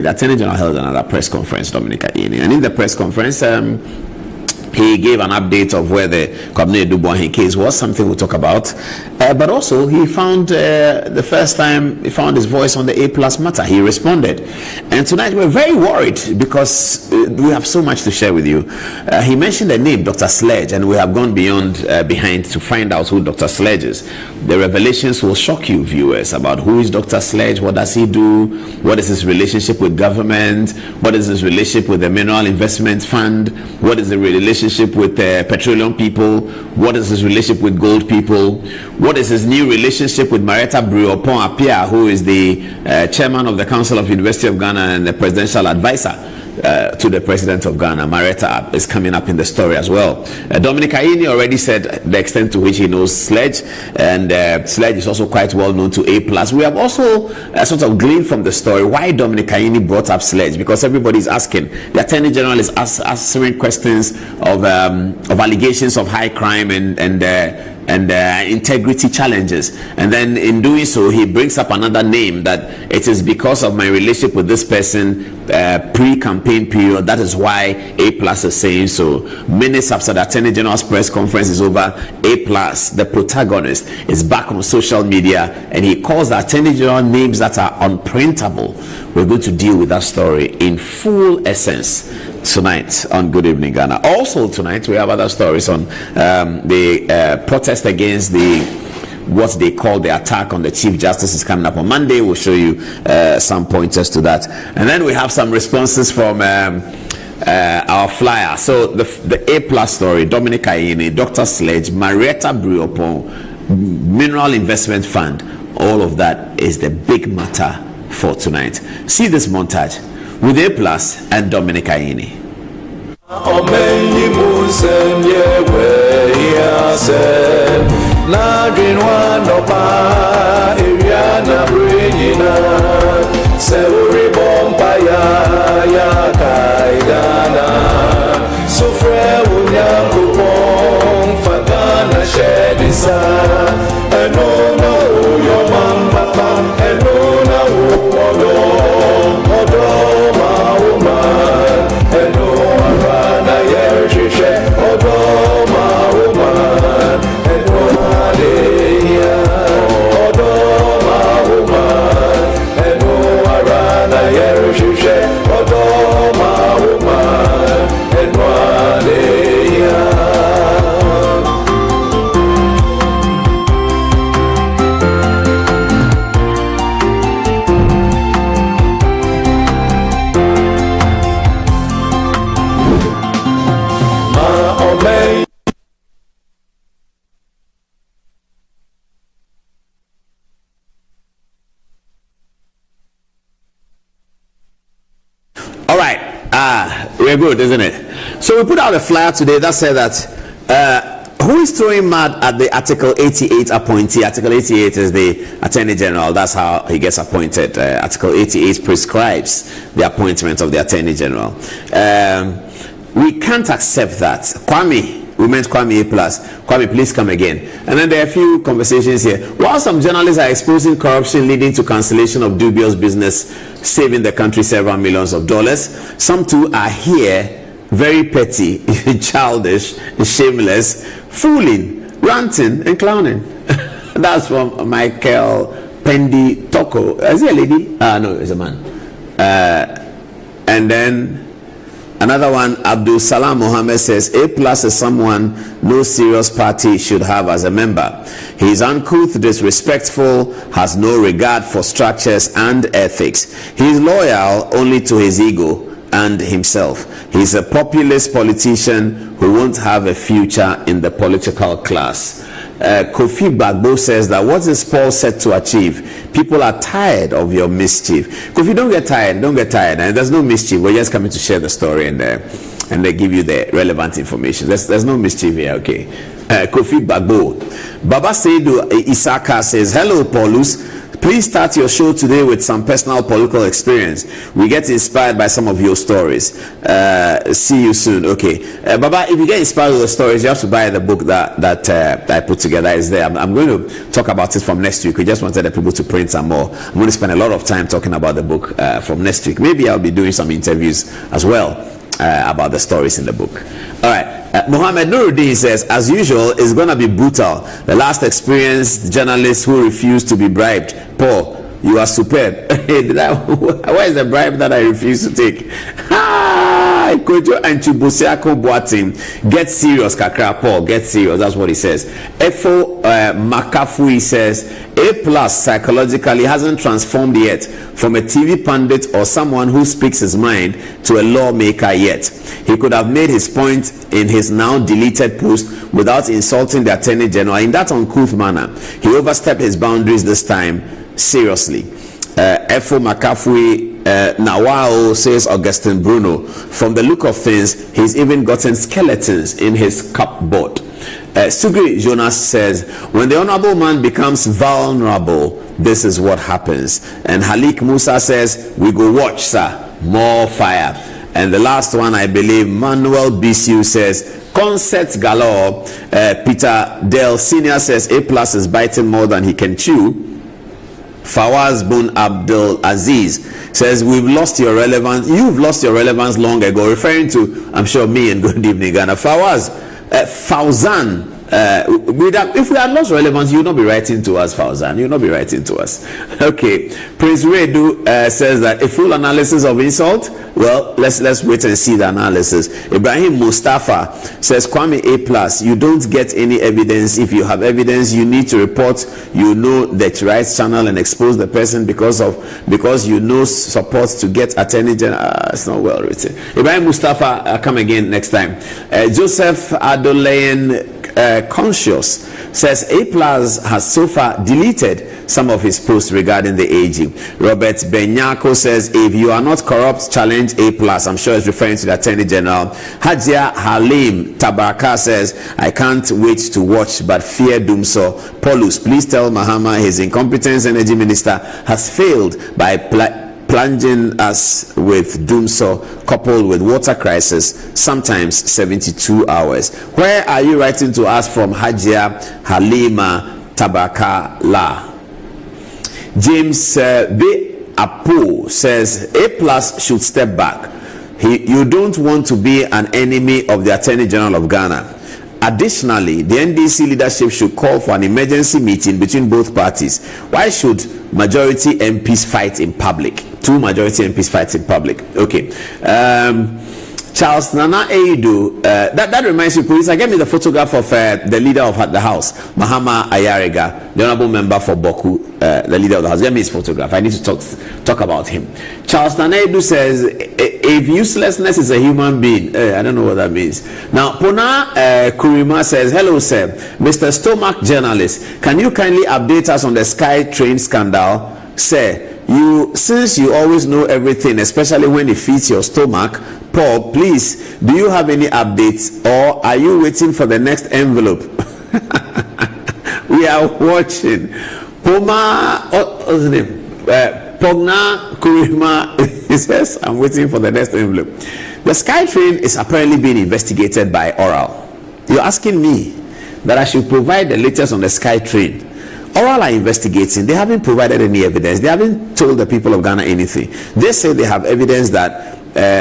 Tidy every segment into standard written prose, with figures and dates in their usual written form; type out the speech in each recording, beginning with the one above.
The Attorney General held another press conference, Dominic Ayeni, and in the press conference, he gave an update of where the Kwabena Dubois case was, something we'll talk about. But also, he found the first time he found his voice on the APLUS matter. He responded. And tonight we're very worried because we have so much to share with you. He mentioned the name, Dr. Sledge, and we have gone behind to find out who Dr. Sledge is. The revelations will shock you, viewers, about who is Dr. Sledge, what does he do, what is his relationship with government, what is his relationship with the Mineral Investment Fund, what is the relationship with petroleum people, what is his relationship with gold people, what is his new relationship with Marietta Briopon Apia, who is the chairman of the Council of University of Ghana and the presidential advisor to the president of Ghana. Marietta is coming up in the story as well. Dominic Ayeni already said the extent to which he knows Sledge, and Sledge is also quite well known to APLUS. We have also sort of gleaned from the story why Dominic Ayeni brought up Sledge, because everybody is asking. The Attorney General is answering questions of allegations of high crime and integrity challenges, and then in doing so he brings up another name, that it is because of my relationship with this person pre-campaign period, that is why APLUS is saying so. Minutes after the Attorney General's press conference is over, APLUS, the protagonist, is back on social media and he calls the Attorney General names that are unprintable. We're going to deal with that story in full essence tonight on Good Evening Ghana. Also tonight we have other stories on the protest against what they call the attack on the Chief Justice is coming up on Monday. We'll show you some pointers to that, and then we have some responses from our flyer. So the APLUS story, Dominic Ayeni, Dr. Sledge, Marietta Briopon, Mineral Investment Fund, all of that is the big matter for tonight. See this montage with APLUS and Dominic Ayeni. We're good, isn't it? So we put out a flyer today that said that who is throwing mud at the Article 88 appointee? Article 88 is the Attorney General. That's how he gets appointed. Article 88 prescribes the appointment of the Attorney General. We can't accept that. Kwame, we meant Kwame APLUS. Kwame, please come again. And then there are a few conversations here. While some journalists are exposing corruption leading to cancellation of dubious business, saving the country several millions of dollars, some too are here, very petty, childish, shameless, fooling, ranting, and clowning. That's from Michael Pendi Toko. Is he a lady? No, it's a man. And then another one, Abdul Salam Mohammed says, APLUS is someone no serious party should have as a member. He is uncouth, disrespectful, has no regard for structures and ethics. He is loyal only to his ego and himself. He is a populist politician who won't have a future in the political class. Kofi Bagbo says that what is Paul set to achieve? People are tired of your mischief. Kofi, don't get tired, and there's no mischief. We're just coming to share the story and they give you the relevant information. There's no mischief here, okay? Kofi Bagbo. Baba Seidu Isaka says, hello Paulus, Please start your show today with some personal political experience. We get inspired by some of your stories. See you soon. Okay, Baba, if you get inspired with the stories, you have to buy the book that I put together. Is there. I'm going to talk about it from next week. We just wanted the people to print some more. I'm going to spend a lot of time talking about the book from next week. Maybe I'll be doing some interviews as well about the stories in the book. All right. Mohammed Nuruddin says, as usual, it's going to be brutal. The last experienced journalist who refused to be bribed. Paul, you are superb. Where is the bribe that I refuse to take? Kojo and Chibosiako Boatin, get serious, Kakra. Paul, get serious. That's what he says. Efo Makafui says, APLUS psychologically hasn't transformed yet from a TV pundit or someone who speaks his mind to a lawmaker yet. He could have made his point in his now deleted post without insulting the Attorney General in that uncouth manner. He overstepped his boundaries this time. Seriously. Efo Makafui Nawao says Augustine Bruno, from the look of things, he's even gotten skeletons in his cupboard. Sugri Jonas says, when the honorable man becomes vulnerable, this is what happens. And Halik Musa says, we go watch, sir, more fire. And the last one, I believe, Manuel Bisu says, concerts galore. Peter Dell Senior says, APLUS is biting more than he can chew. Fawaz Bun Abdul Aziz says, we've lost your relevance. You've lost your relevance long ago, referring to, I'm sure, me and Good Evening Ghana. Fawaz, Fawzan, if we had lost relevance, you will not be writing to us, Fawzan. You will not be writing to us. Okay. Prince Redu says that a full analysis of insult. Well, let's wait and see the analysis. Ibrahim Mustafa says, Kwame APLUS, you don't get any evidence. If you have evidence, you need to report. You know the right channel and expose the person because you know support to get Attorney General. It's not well written. Ibrahim Mustafa, I'll come again next time. Joseph Adolean Conscious says APLUS has so far deleted some of his posts regarding the AG. Robert Benyako says, if you are not corrupt, challenge APLUS. I'm sure it's referring to the Attorney General. Hajia Halim Tabaraka says, I can't wait to watch but fear Dumso. Paulus, please tell Mahama his incompetence energy minister has failed by plunging us with Dumso coupled with water crisis, sometimes 72 hours. Where are you writing to us from, Hajia Halima Tabaka La? James B. APul says, APLUS should step back. You don't want to be an enemy of the Attorney General of Ghana. Additionally, the NDC leadership should call for an emergency meeting between both parties. Why should majority MPs fight in public? Two majority MPs fight in public. Okay. Charles Nana Eidu, that reminds me, please, get me the photograph of the leader of the House, Mahama Ayarega, the honorable member for Boku, the leader of the House. Get me his photograph. I need to talk about him. Charles Nana Eidu says, if uselessness is a human being, I don't know what that means. Now, Pona Kurima says, hello, sir. Mr. Stomach journalist, can you kindly update us on the Sky Train scandal? Sir, since you always know everything, especially when it feeds your stomach, Paul, please, do you have any updates, or are you waiting for the next envelope? We are watching. What's his name? Pogna Kurima, he says, I'm waiting for the next envelope. The Sky Train is apparently being investigated by Oral. You're asking me that I should provide the latest on the Sky Train. Oral are investigating. They haven't provided any evidence. They haven't told the people of Ghana anything. They say they have evidence that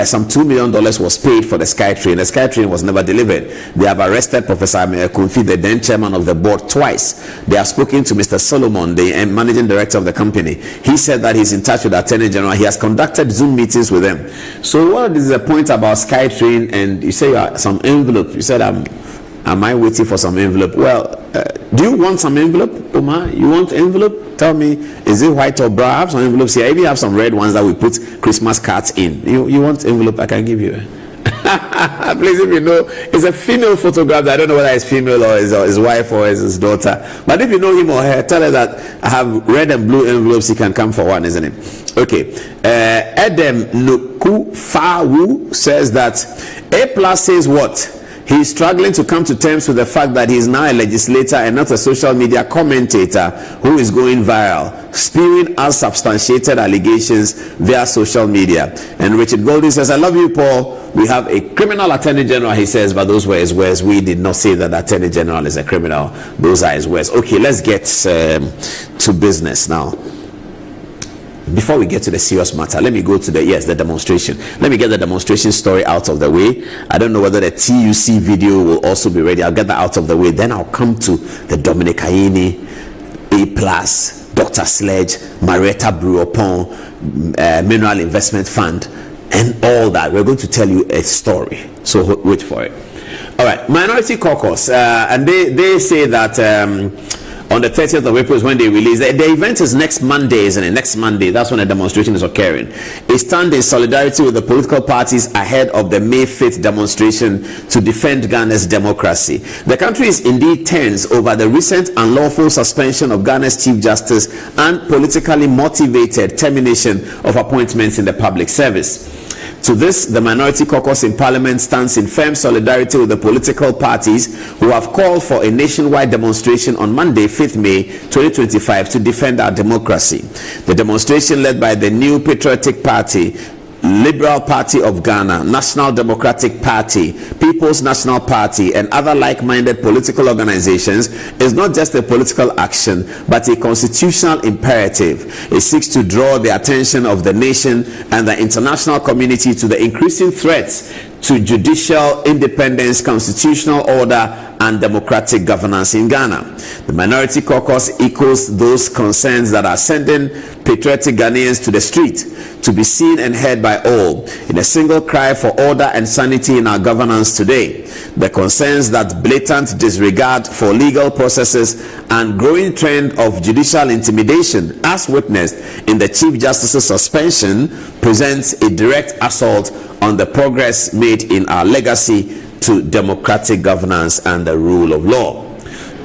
some $2 million was paid for the Sky Train. The Sky Train was never delivered. They have arrested Professor Kunfi, the then chairman of the board, twice. They have spoken to Mr. Solomon, the managing director of the company. He said that he's in touch with the Attorney General. He has conducted Zoom meetings with them. So what is the point about Sky Train? And you say some envelope. You said, am I waiting for some envelope? Well, do you want some envelope, Omar? You want envelope? Tell me, is it white or brown? I have some envelopes here. I even have some red ones that we put Christmas cards in. You want envelope? I can give you. Please, if you know, it's a female photograph. I don't know whether it's female or his wife or his daughter. But if you know him or her, tell her that I have red and blue envelopes. He can come for one, isn't it? Okay. Edem Nuku Fawu says that APLUS says what? He is struggling to come to terms with the fact that he is now a legislator and not a social media commentator who is going viral, spewing unsubstantiated allegations via social media. And Richard Golding says, I love you, Paul. We have a criminal attorney general, he says, but those were his words. We did not say that the attorney general is a criminal. Those are his words. Okay, let's get to business now. Before we get to the serious matter, let me go to the demonstration. Let me get the demonstration story out of the way. I don't know whether the TUC video will also be ready. I'll get that out of the way. Then I'll come to the Dominic Ayeni, APLUS, Dr. Sledge, Marietta Brewer-Pong, Mineral Investment Fund, and all that. We're going to tell you a story. So wait for it. All right, Minority Caucus, and they say that on the 30th of April is when they release. The event is next Monday, isn't it? Next Monday, that's when the demonstration is occurring. It stands in solidarity with the political parties ahead of the May 5th demonstration to defend Ghana's democracy. The country is indeed tense over the recent unlawful suspension of Ghana's Chief Justice and politically motivated termination of appointments in the public service. To this, the Minority Caucus in Parliament stands in firm solidarity with the political parties who have called for a nationwide demonstration on Monday, 5th May 2025 to defend our democracy. The demonstration, led by the New Patriotic Party, Liberal Party of Ghana, National Democratic Party, People's National Party, and other like-minded political organizations, is not just a political action but a constitutional imperative. It seeks to draw the attention of the nation and the international community to the increasing threats to judicial independence, constitutional order, and democratic governance in Ghana. The Minority Caucus echoes those concerns that are sending patriotic Ghanaians to the street to be seen and heard by all in a single cry for order and sanity in our governance today. The concerns that blatant disregard for legal processes and growing trend of judicial intimidation, as witnessed in the Chief Justice's suspension, presents a direct assault on the progress made in our legacy to democratic governance and the rule of law.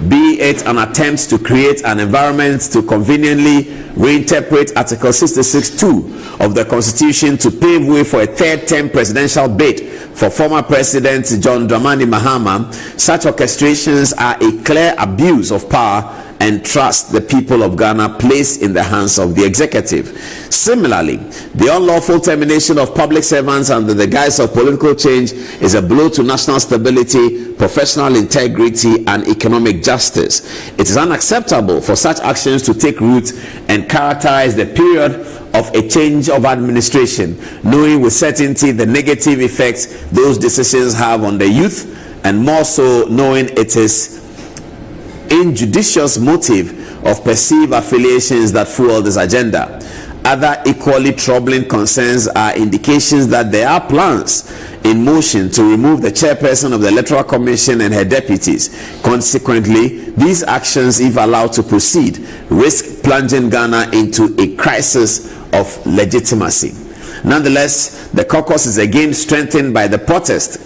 Be it an attempt to create an environment to conveniently reinterpret Article 66(2) of the Constitution to pave way for a third-term presidential bid for former President John Dramani Mahama, such orchestrations are a clear abuse of power and trust the people of Ghana place in the hands of the executive. Similarly, the unlawful termination of public servants under the guise of political change is a blow to national stability, professional integrity, and economic justice. It is unacceptable for such actions to take root and characterize the period of a change of administration, knowing with certainty the negative effects those decisions have on the youth, and more so knowing it is injudicious motive of perceived affiliations that fuel this agenda. Other equally troubling concerns are indications that there are plans in motion to remove the chairperson of the Electoral Commission and her deputies. Consequently, these actions, if allowed to proceed, risk plunging Ghana into a crisis of legitimacy. Nonetheless, the caucus is again strengthened by the protest,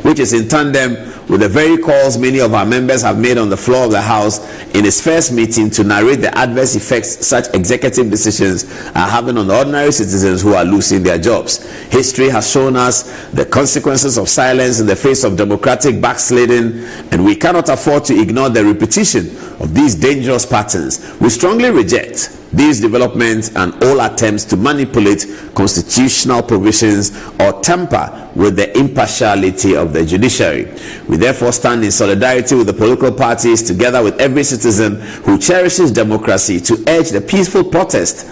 which is in tandem with the very calls many of our members have made on the floor of the House in its first meeting to narrate the adverse effects such executive decisions are having on the ordinary citizens who are losing their jobs. History has shown us the consequences of silence in the face of democratic backsliding, and we cannot afford to ignore the repetition of these dangerous patterns. We strongly reject these developments and all attempts to manipulate constitutional provisions or tamper with the impartiality of the judiciary. We therefore stand in solidarity with the political parties, together with every citizen who cherishes democracy, to urge the peaceful protest.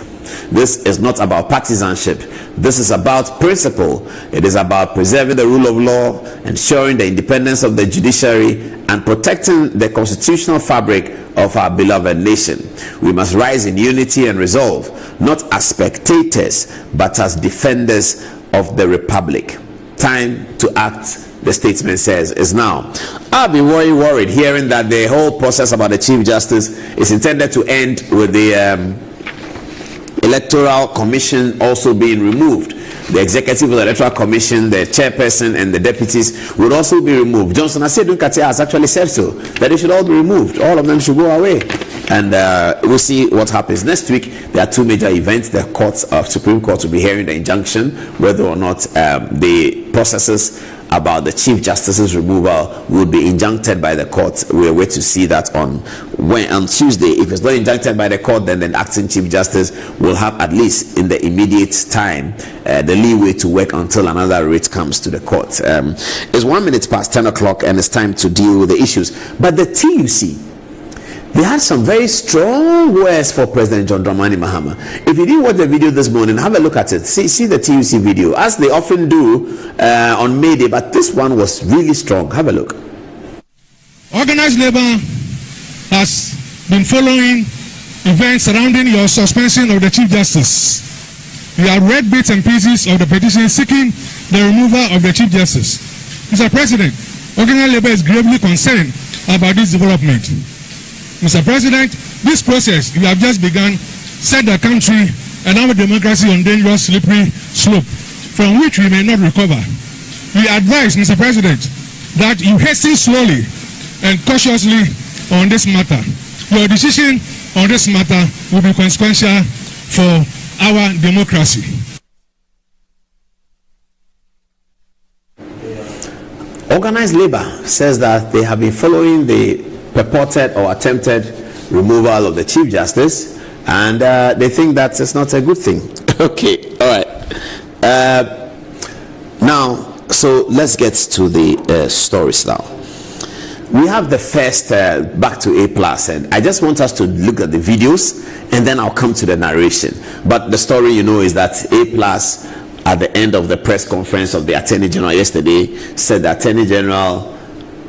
This is not about partisanship. This is about principle. It is about preserving the rule of law, ensuring the independence of the judiciary, and protecting the constitutional fabric of our beloved nation. We must rise in unity and resolve, not as spectators, but as defenders of the republic. Time to act, the statement says, is now. I've been worried hearing that the whole process about the Chief Justice is intended to end with the Electoral Commission also being removed. The executive of the Electoral Commission, the chairperson, and the deputies would also be removed. Johnson Asedun Katia has actually said so, that they should all be removed. All of them should go away. And we'll see what happens. Next week, there are two major events. The courts of Supreme Court will be hearing the injunction, whether or not the processes about the Chief Justice's removal would be injuncted by the court. We are waiting to see that on Tuesday. If it's not injuncted by the court, then the acting Chief Justice will have, at least in the immediate time, the leeway to work until another writ comes to the court. It's 1 minute past 10 o'clock and it's time to deal with the issues. But the TUC, they had some very strong words for President John Dramani Mahama. If you didn't watch the video this morning, have a look at it. See the TUC video, as they often do on May Day, but this one was really strong. Have a look. Organized labor has been following events surrounding your suspension of the Chief Justice. We have read bits and pieces of the petition seeking the removal of the Chief Justice. Mr. President, organized labor is gravely concerned about this development. Mr. President, this process you have just begun set the country and our democracy on dangerous slippery slope from which we may not recover. We advise, Mr. President, that you hasten slowly and cautiously on this matter. Your decision on this matter will be consequential for our democracy. Organized labor says that they have been following the purported or attempted removal of the Chief Justice, and they think that it's not a good thing. Okay, all right. Now, so let's get to the stories now. We have the first back to APLUS, and I just want us to look at the videos and then I'll come to the narration. But the story, you know, is that APLUS, at the end of the press conference of the Attorney General yesterday, said the Attorney General,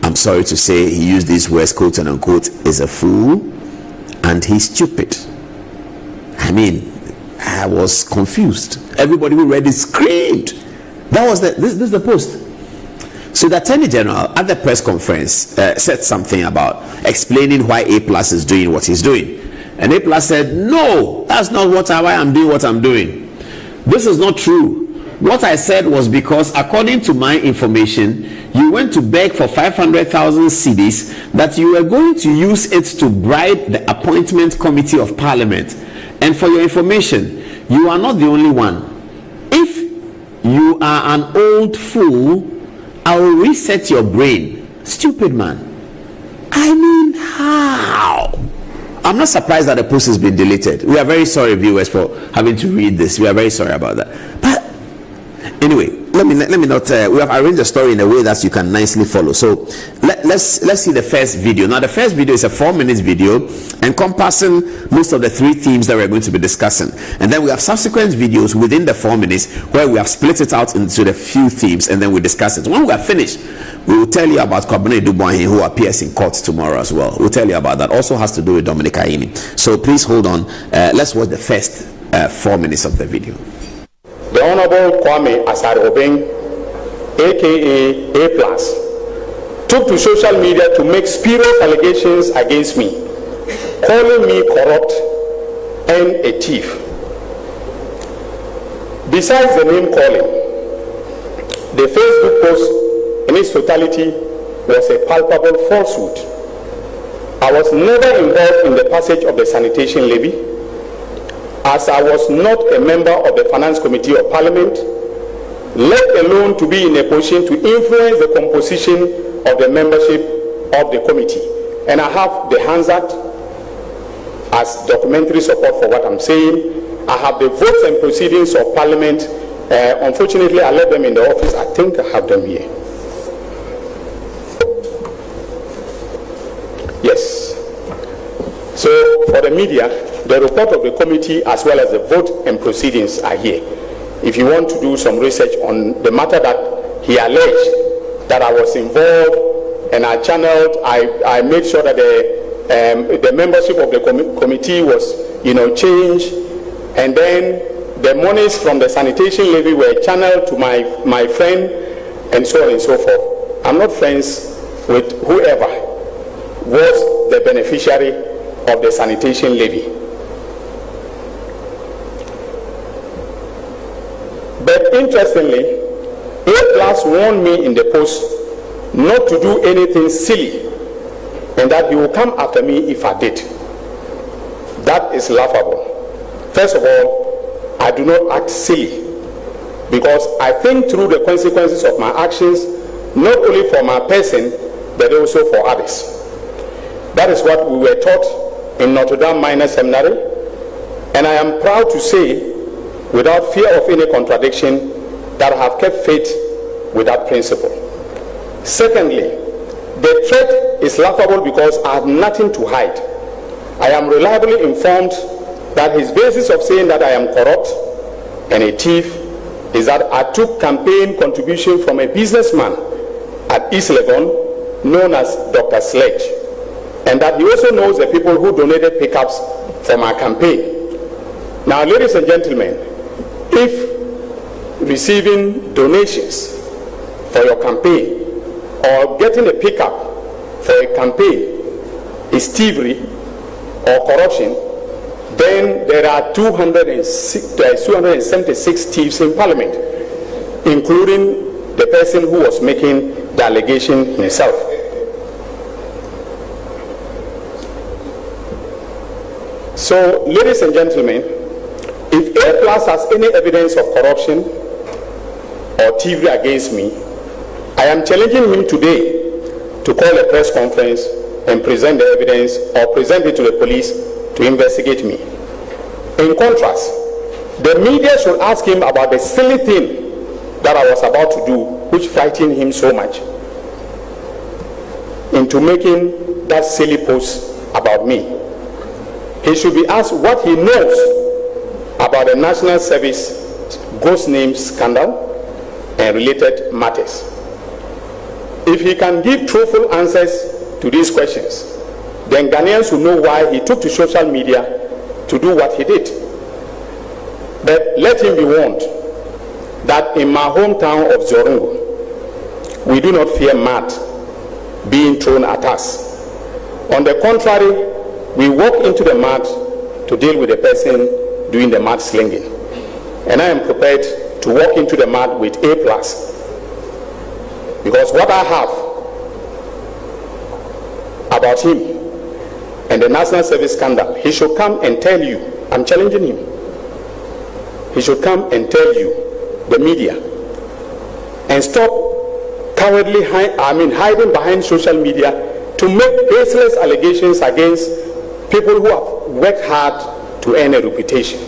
I'm sorry to say, he used these words, quote and unquote, is a fool and he's stupid. I mean, I was confused. Everybody who read it screamed. That was this is the post. So the Attorney General at the press conference said something about explaining why APLUS is doing what he's doing. And APLUS said, no, that's not why I'm doing what I'm doing. This is not true. What I said was because, according to my information, you went to beg for 500,000 cedis that you were going to use it to bribe the appointment committee of parliament. And for your information, you are not the only one. If you are an old fool, I will reset your brain. Stupid man. I mean, how? I'm not surprised that the post has been deleted. We are very sorry, viewers, for having to read this. We are very sorry about that. But anyway, let me not. We have arranged the story in a way that you can nicely follow. So let's see the first video. Now, the first video is a 4-minute video encompassing most of the 3 themes that we're going to be discussing, and then we have subsequent videos within the 4 minutes where we have split it out into the few themes, and then we discuss it. When we are finished, we will tell you about Kwabena Duboahin, who appears in court tomorrow as well. We'll tell you about that. Also has to do with Dominic Ayini. So please hold on. Let's watch the first 4 minutes of the video. The Honorable Kwame Asare-Obeng, aka APLUS, took to social media to make spurious allegations against me, calling me corrupt and a thief. Besides the name calling, the Facebook post in its totality was a palpable falsehood. I was never involved in the passage of the sanitation levy, as I was not a member of the Finance Committee of Parliament, let alone to be in a position to influence the composition of the membership of the committee. And I have the Hansard as documentary support for what I'm saying. I have the votes and proceedings of Parliament. Unfortunately, I left them in the office. I think I have them here. Yes. So for the media, the report of the committee as well as the vote and proceedings are here. If you want to do some research on the matter that he alleged that I was involved and I channeled, I made sure that the membership of the committee was, changed, and then the monies from the sanitation levy were channeled to my friend, and so on and so forth. I'm not friends with whoever was the beneficiary of the sanitation levy. But interestingly, APLUS warned me in the post not to do anything silly and that he will come after me if I did. That is laughable. First of all, I do not act silly because I think through the consequences of my actions not only for my person, but also for others. That is what we were taught in Notre Dame Minor Seminary, and I am proud to say, without fear of any contradiction, that I have kept faith with that principle. Secondly, the threat is laughable because I have nothing to hide. I am reliably informed that his basis of saying that I am corrupt and a thief is that I took campaign contribution from a businessman at East Legon known as Dr. Sledge, and that he also knows the people who donated pickups for my campaign. Now, ladies and gentlemen, if receiving donations for your campaign or getting a pickup for a campaign is thievery or corruption, then there are 276 thieves in Parliament, including the person who was making the allegation himself. So, ladies and gentlemen, if APLUS has any evidence of corruption or thievery against me, I am challenging him today to call a press conference and present the evidence or present it to the police to investigate me. In contrast, the media should ask him about the silly thing that I was about to do, which frightened him so much into making that silly post about me. He should be asked what he knows about the National Service ghost name scandal and related matters. If he can give truthful answers to these questions, then Ghanaians will know why he took to social media to do what he did. But let him be warned that in my hometown of Zorongo, we do not fear mud being thrown at us. On the contrary, we walk into the mud to deal with the person doing the mud slinging. And I am prepared to walk into the mud with APLUS, because what I have about him and the National Service scandal, he should come and tell you. I'm challenging him. He should come and tell you, the media, and stop cowardly hiding behind social media to make baseless allegations against people who have worked hard to earn a reputation.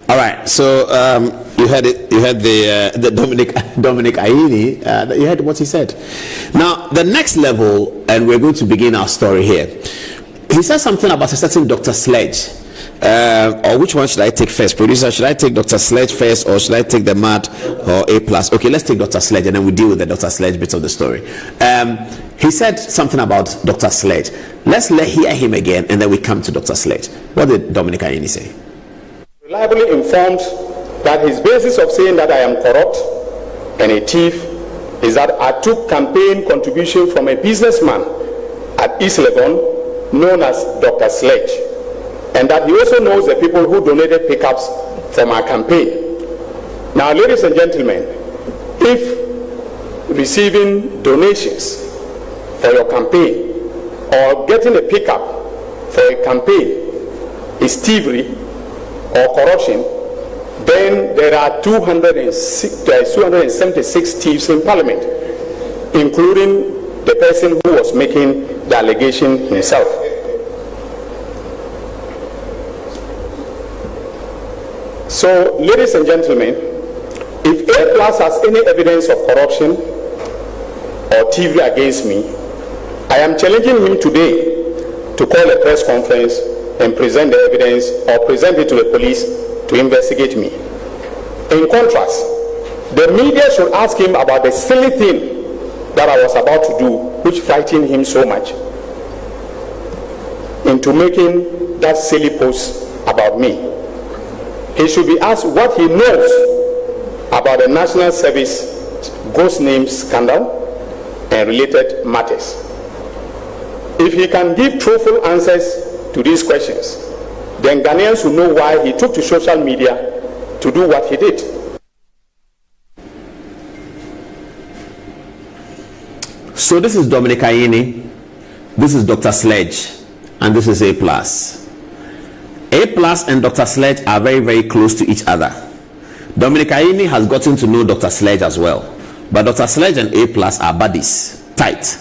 All right, so you heard it. You heard the Dominic Ayini. You heard what he said. Now the next level, and we're going to begin our story here. He said something about a certain Dr. Sledge. Or which one should I take first? Producer, should I take Dr. Sledge first, or should I take the MAD or APLUS? Okay, let's take Dr. Sledge, and then we deal with the Dr. Sledge bit of the story. He said something about Dr. Sledge. Let's hear him again, and then we come to Dr. Sledge. What did Dominic Ayini say? Reliably informed that his basis of saying that I am corrupt and a thief is that I took campaign contribution from a businessman at East Legon known as Dr. Sledge, and that he also knows the people who donated pickups for my campaign. Now, ladies and gentlemen, if receiving donations for your campaign or getting a pickup for a campaign is thievery or corruption, then there are 276 thieves in Parliament, including the person who was making the allegation himself. So, ladies and gentlemen, if APLUS has any evidence of corruption or thievery against me, I am challenging him today to call a press conference and present the evidence or present it to the police to investigate me. In contrast, the media should ask him about the silly thing that I was about to do, which frightened him so much into making that silly post about me. He should be asked what he knows about the National Service ghost name scandal and related matters. If he can give truthful answers to these questions, then Ghanaians will know why he took to social media to do what he did. So this is Dominic Ayini, this is Dr. Sledge, and this is APLUS. APLUS and Dr. Sledge are very, very close to each other. Dominic Ayeni has gotten to know Dr. Sledge as well. But Dr. Sledge and APLUS are buddies, tight.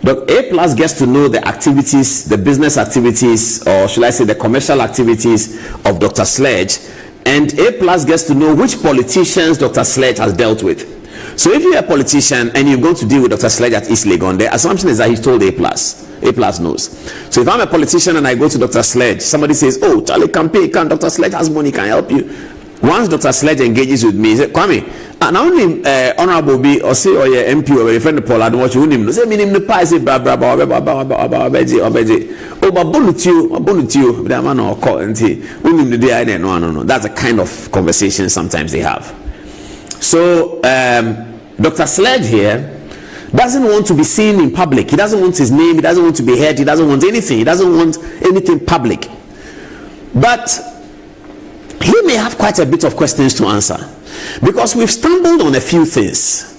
APLUS gets to know the activities, the business activities, or should I say the commercial activities of Dr. Sledge, and APLUS gets to know which politicians Dr. Sledge has dealt with. So if you're a politician and you're going to deal with Dr. Sledge at East Legon, the assumption is that he's told APLUS. APLUS knows. So if I'm a politician and I go to Dr. Sledge, somebody says, oh, Charlie, campaign, can Dr. Sledge has money, can help you. Once Dr. Sledge engages with me, he said, Kwame, and only honorable be or say or your MP or your friend Paul, I don't want you him. Say me name the pie, say blah blah blah blah blah blah blah blah oh, but bonutio, that man or call and say, we the day I no. That's the kind of conversation sometimes they have. So Dr. Sledge here doesn't want to be seen in public. He doesn't want his name, he doesn't want to be heard, he doesn't want anything, he doesn't want anything public. But he may have quite a bit of questions to answer, because we've stumbled on a few things.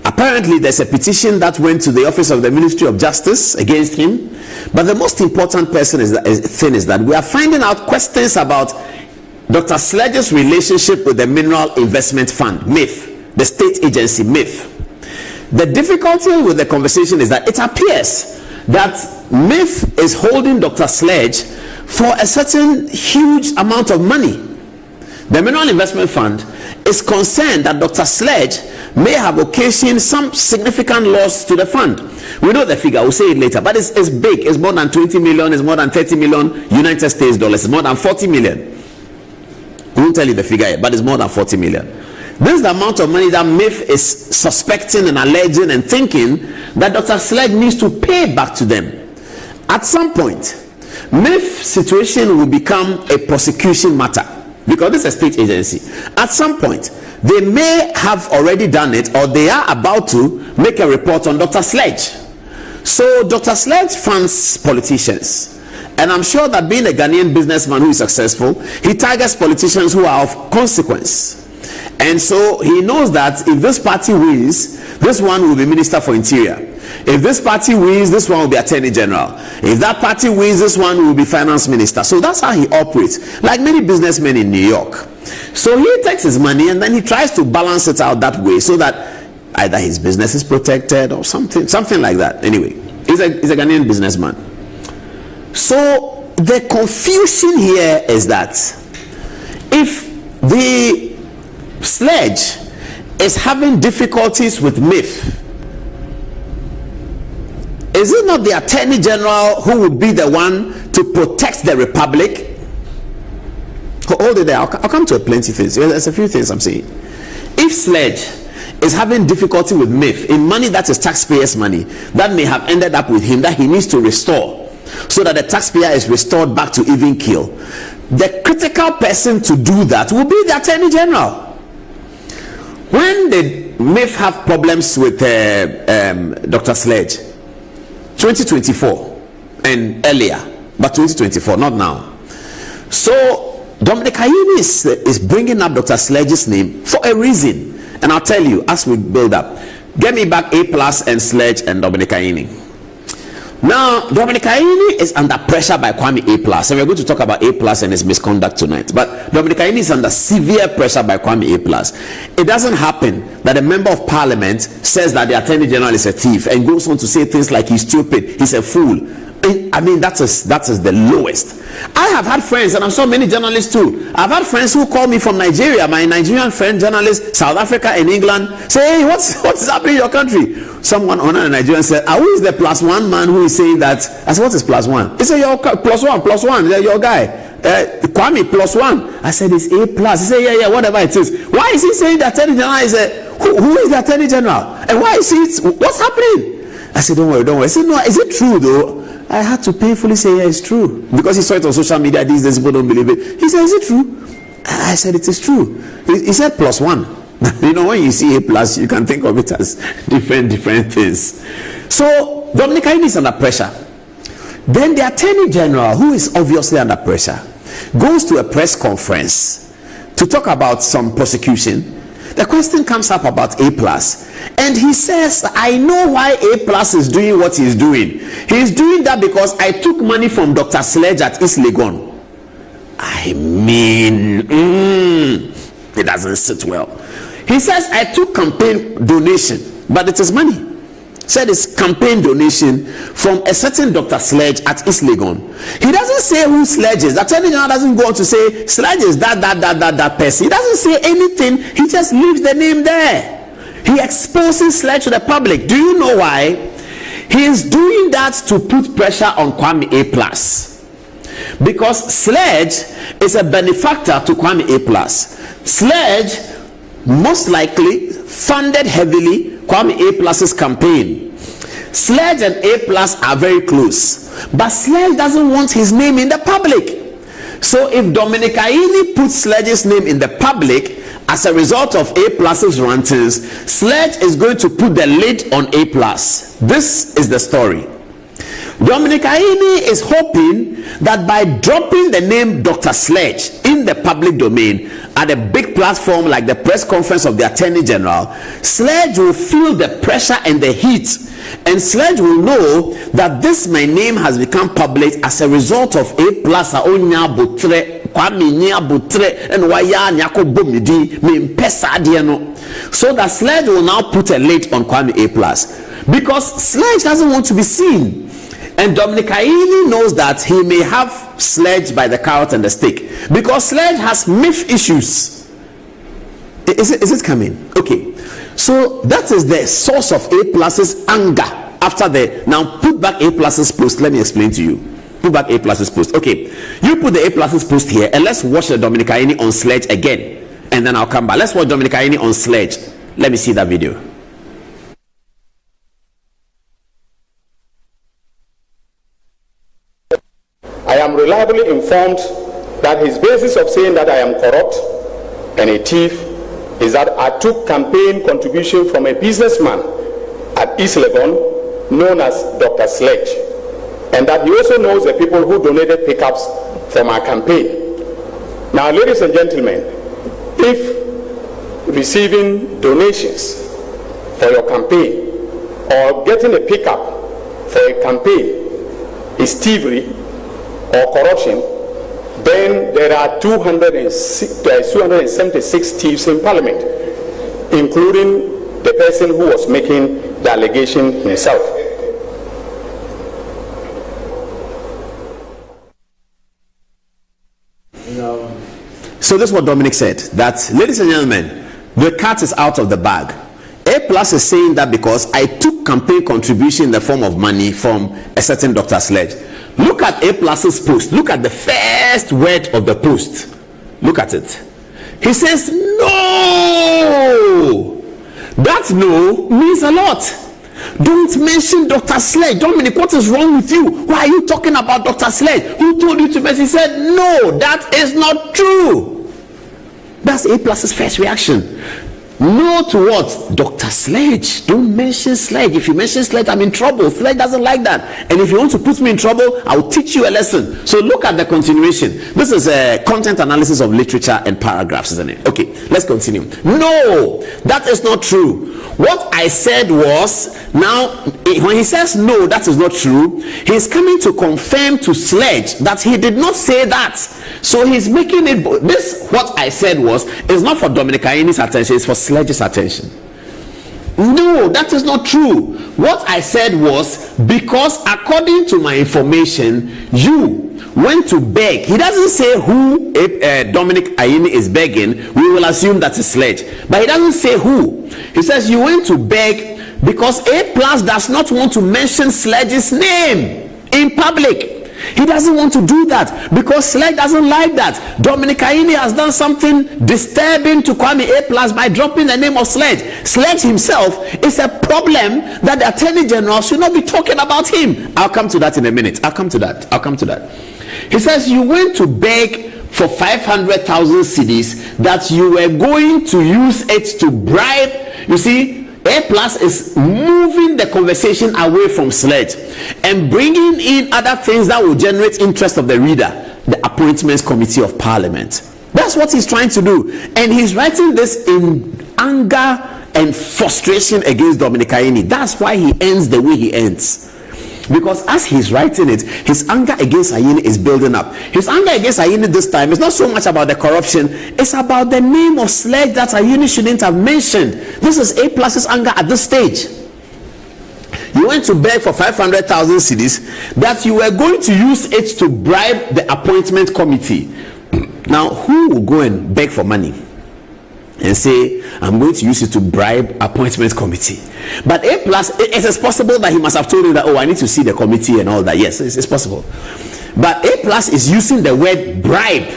Apparently there's a petition that went to the office of the Ministry of Justice against him, but the most important thing is that we are finding out questions about Dr. Sledge's relationship with the Mineral Investment Fund, MIF, the state agency MIF. The difficulty with the conversation is that it appears that MIF is holding Dr. Sledge for a certain huge amount of money. The Mineral Investment Fund is concerned that Dr. Sledge may have occasioned some significant loss to the fund. We know the figure, we'll say it later, but it's big. It's more than 20 million, it's more than 30 million United States dollars, it's more than 40 million. We won't tell you the figure yet, but it's more than 40 million. This is the amount of money that MIF is suspecting and alleging and thinking that Dr. Sledge needs to pay back to them. At some point, MIF situation will become a prosecution matter, because this is a state agency. At some point, they may have already done it, or they are about to make a report on Dr. Sledge. So Dr. Sledge funds politicians, and I'm sure that being a Ghanaian businessman who is successful, he targets politicians who are of consequence. And so he knows that if this party wins, this one will be Minister for Interior. If this party wins, this one will be Attorney General. If that party wins, this one will be Finance Minister. So that's how he operates, like many businessmen in New York. So he takes his money and then he tries to balance it out that way, so that either his business is protected or something like that. Anyway, he's a Ghanaian businessman. So the confusion here is that if the Sledge is having difficulties with MIF, is it not the Attorney General who would be the one to protect the Republic? Hold it there, I'll come to a plenty things. There's a few things I'm saying. If Sledge is having difficulty with MIF in money that is taxpayers' money that may have ended up with him, that he needs to restore, so that the taxpayer is restored back to even keel, the critical person to do that will be the Attorney General. When did MIF have problems with Dr. Sledge? 2024 and earlier, but 2024, not now. So Dominic Ayeni is bringing up Dr. Sledge's name for a reason, and I'll tell you as we build up. Get me back APLUS and Sledge and Dominic Ayeni. Now, Dominic Ayeni is under pressure by Kwame APLUS, and we're going to talk about APLUS and his misconduct tonight. But Dominic Ayeni is under severe pressure by Kwame APLUS. It doesn't happen that a member of parliament says that the Attorney General is a thief and goes on to say things like he's stupid, he's a fool. I mean, that is the lowest. I have had friends, and I'm sure many journalists too. I've had friends who call me from Nigeria, my Nigerian friend journalists, South Africa and England, say, hey, what's happening in your country? Someone on a Nigerian said, who is the +1 man who is saying that? I said, what is +1? He said, you're +1, they're your guy. Kwame +1. I said, it's APLUS. He said, yeah, whatever it is. Why is he saying the Attorney General is who is the Attorney General? And why is he, what's happening? I said, don't worry. I said, no, is it true though? I had to painfully say, yeah, it's true. Because he saw it on social media these days, people don't believe it. He said, is it true? I said, it is true. He said +1. You know, when you see APLUS, you can think of it as different things. So Dominic Ayeni is under pressure. Then the Attorney General, who is obviously under pressure, goes to a press conference to talk about some prosecution. The question comes up about APLUS, and he says, I know why APLUS is doing what he's doing. He's doing that because I took money from Dr. Sledge at East Legon. I mean, it doesn't sit well. He says, I took campaign donation, but it is money. Said it's campaign donation from a certain Dr. Sledge at East Legon. He doesn't say who Sledge is. The Attorney General doesn't go on to say Sledge is that person. He doesn't say anything. He just leaves the name there. He exposes Sledge to the public. Do you know why? He is doing that to put pressure on Kwame APLUS. Because Sledge is a benefactor to Kwame APLUS. Sledge most likely funded heavily Kwame APLUS's campaign. Sledge and APLUS are very close, but Sledge doesn't want his name in the public. So if Dominic Ayini puts Sledge's name in the public as a result of APLUS's rantings, Sledge is going to put the lid on APLUS. This is the story. Dominic Ayini is hoping that by dropping the name Dr. Sledge in the public domain at a big platform like the press conference of the Attorney General, Sledge will feel the pressure and the heat, and Sledge will know that this my name has become public as a result of APLUS Onya Botre Kwame Nya Botre and Waya Nyako Bomidi me mpesa ade no, so that Sledge will now put a lid on Kwame APLUS because Sledge doesn't want to be seen. And Dominic Ayini knows that he may have Sledge by the carrot and the stick because Sledge has myth issues. Is it coming? Okay. So that is the source of APLUS's anger after the. Now put back APLUS's post. Let me explain to you. Put back APLUS's post. Okay. You put the APLUS's post here and let's watch the Dominic Ayini on Sledge again. And then I'll come back. Let's watch Dominic Ayini on Sledge. Let me see that video. I am reliably informed that his basis of saying that I am corrupt and a thief is that I took campaign contribution from a businessman at East Legon known as Dr. Sledge, and that he also knows the people who donated pickups from our campaign. Now, ladies and gentlemen, if receiving donations for your campaign or getting a pickup for a campaign is thievery or corruption, then there are 276 thieves in Parliament, including the person who was making the allegation himself. So this is what Dominic said, that, ladies and gentlemen, the cat is out of the bag. APLUS is saying that because I took campaign contribution in the form of money from a certain Dr. Sledge. Look at APLUS's post. Look at the first word of the post. Look at it. He says, no. That no means a lot. Don't mention Dr. Sledge. Dominic, what is wrong with you? Why are you talking about Dr. Sledge? Who told you to mention? He said, no, that is not true. That's APLUS's first reaction. No to what? Dr. Sledge. Don't mention Sledge. If you mention Sledge, I'm in trouble. Sledge doesn't like that. And if you want to put me in trouble, I'll teach you a lesson. So look at the continuation. This is a content analysis of literature and paragraphs, isn't it? Okay, let's continue. No, that is not true. What I said was, now, when he says no, that is not true, he's coming to confirm to Sledge that he did not say that. So he's making it, this, what I said was, is not for Dominic Ayini's attention, it's for Sledge's attention. No, that is not true. What I said was, because according to my information, you went to beg. He doesn't say who Dominic Ayini is begging. We will assume that's a Sledge, but he doesn't say who. He says you went to beg because APLUS does not want to mention Sledge's name in public. He doesn't want to do that because Sledge doesn't like that. Dominic Ayini has done something disturbing to Kwame APLUS by dropping the name of Sledge. Sledge himself is a problem that the Attorney General should not be talking about him. I'll come to that in a minute. I'll come to that. He says you went to beg for 500,000 cedis that you were going to use it to bribe. You see, APLUS is moving the conversation away from Sledge and bringing in other things that will generate interest of the reader, the Appointments Committee of Parliament. That's what he's trying to do, and he's writing this in anger and frustration against Dominic Ayini. That's why he ends the way he ends. because as he's writing it, his anger against Ayini is building up. His anger against Ayini this time is not so much about the corruption, it's about the name of Sledge that Ayini shouldn't have mentioned. This is APLUS's anger at this stage. You went to beg for 500,000 cedis that you were going to use it to bribe the appointment committee. Now, who will go and beg for money and say, I'm going to use it to bribe appointment committee? But APLUS, it is possible that he must have told you that, oh, I need to see the committee and all that. Yes, it's possible. But APLUS is using the word bribe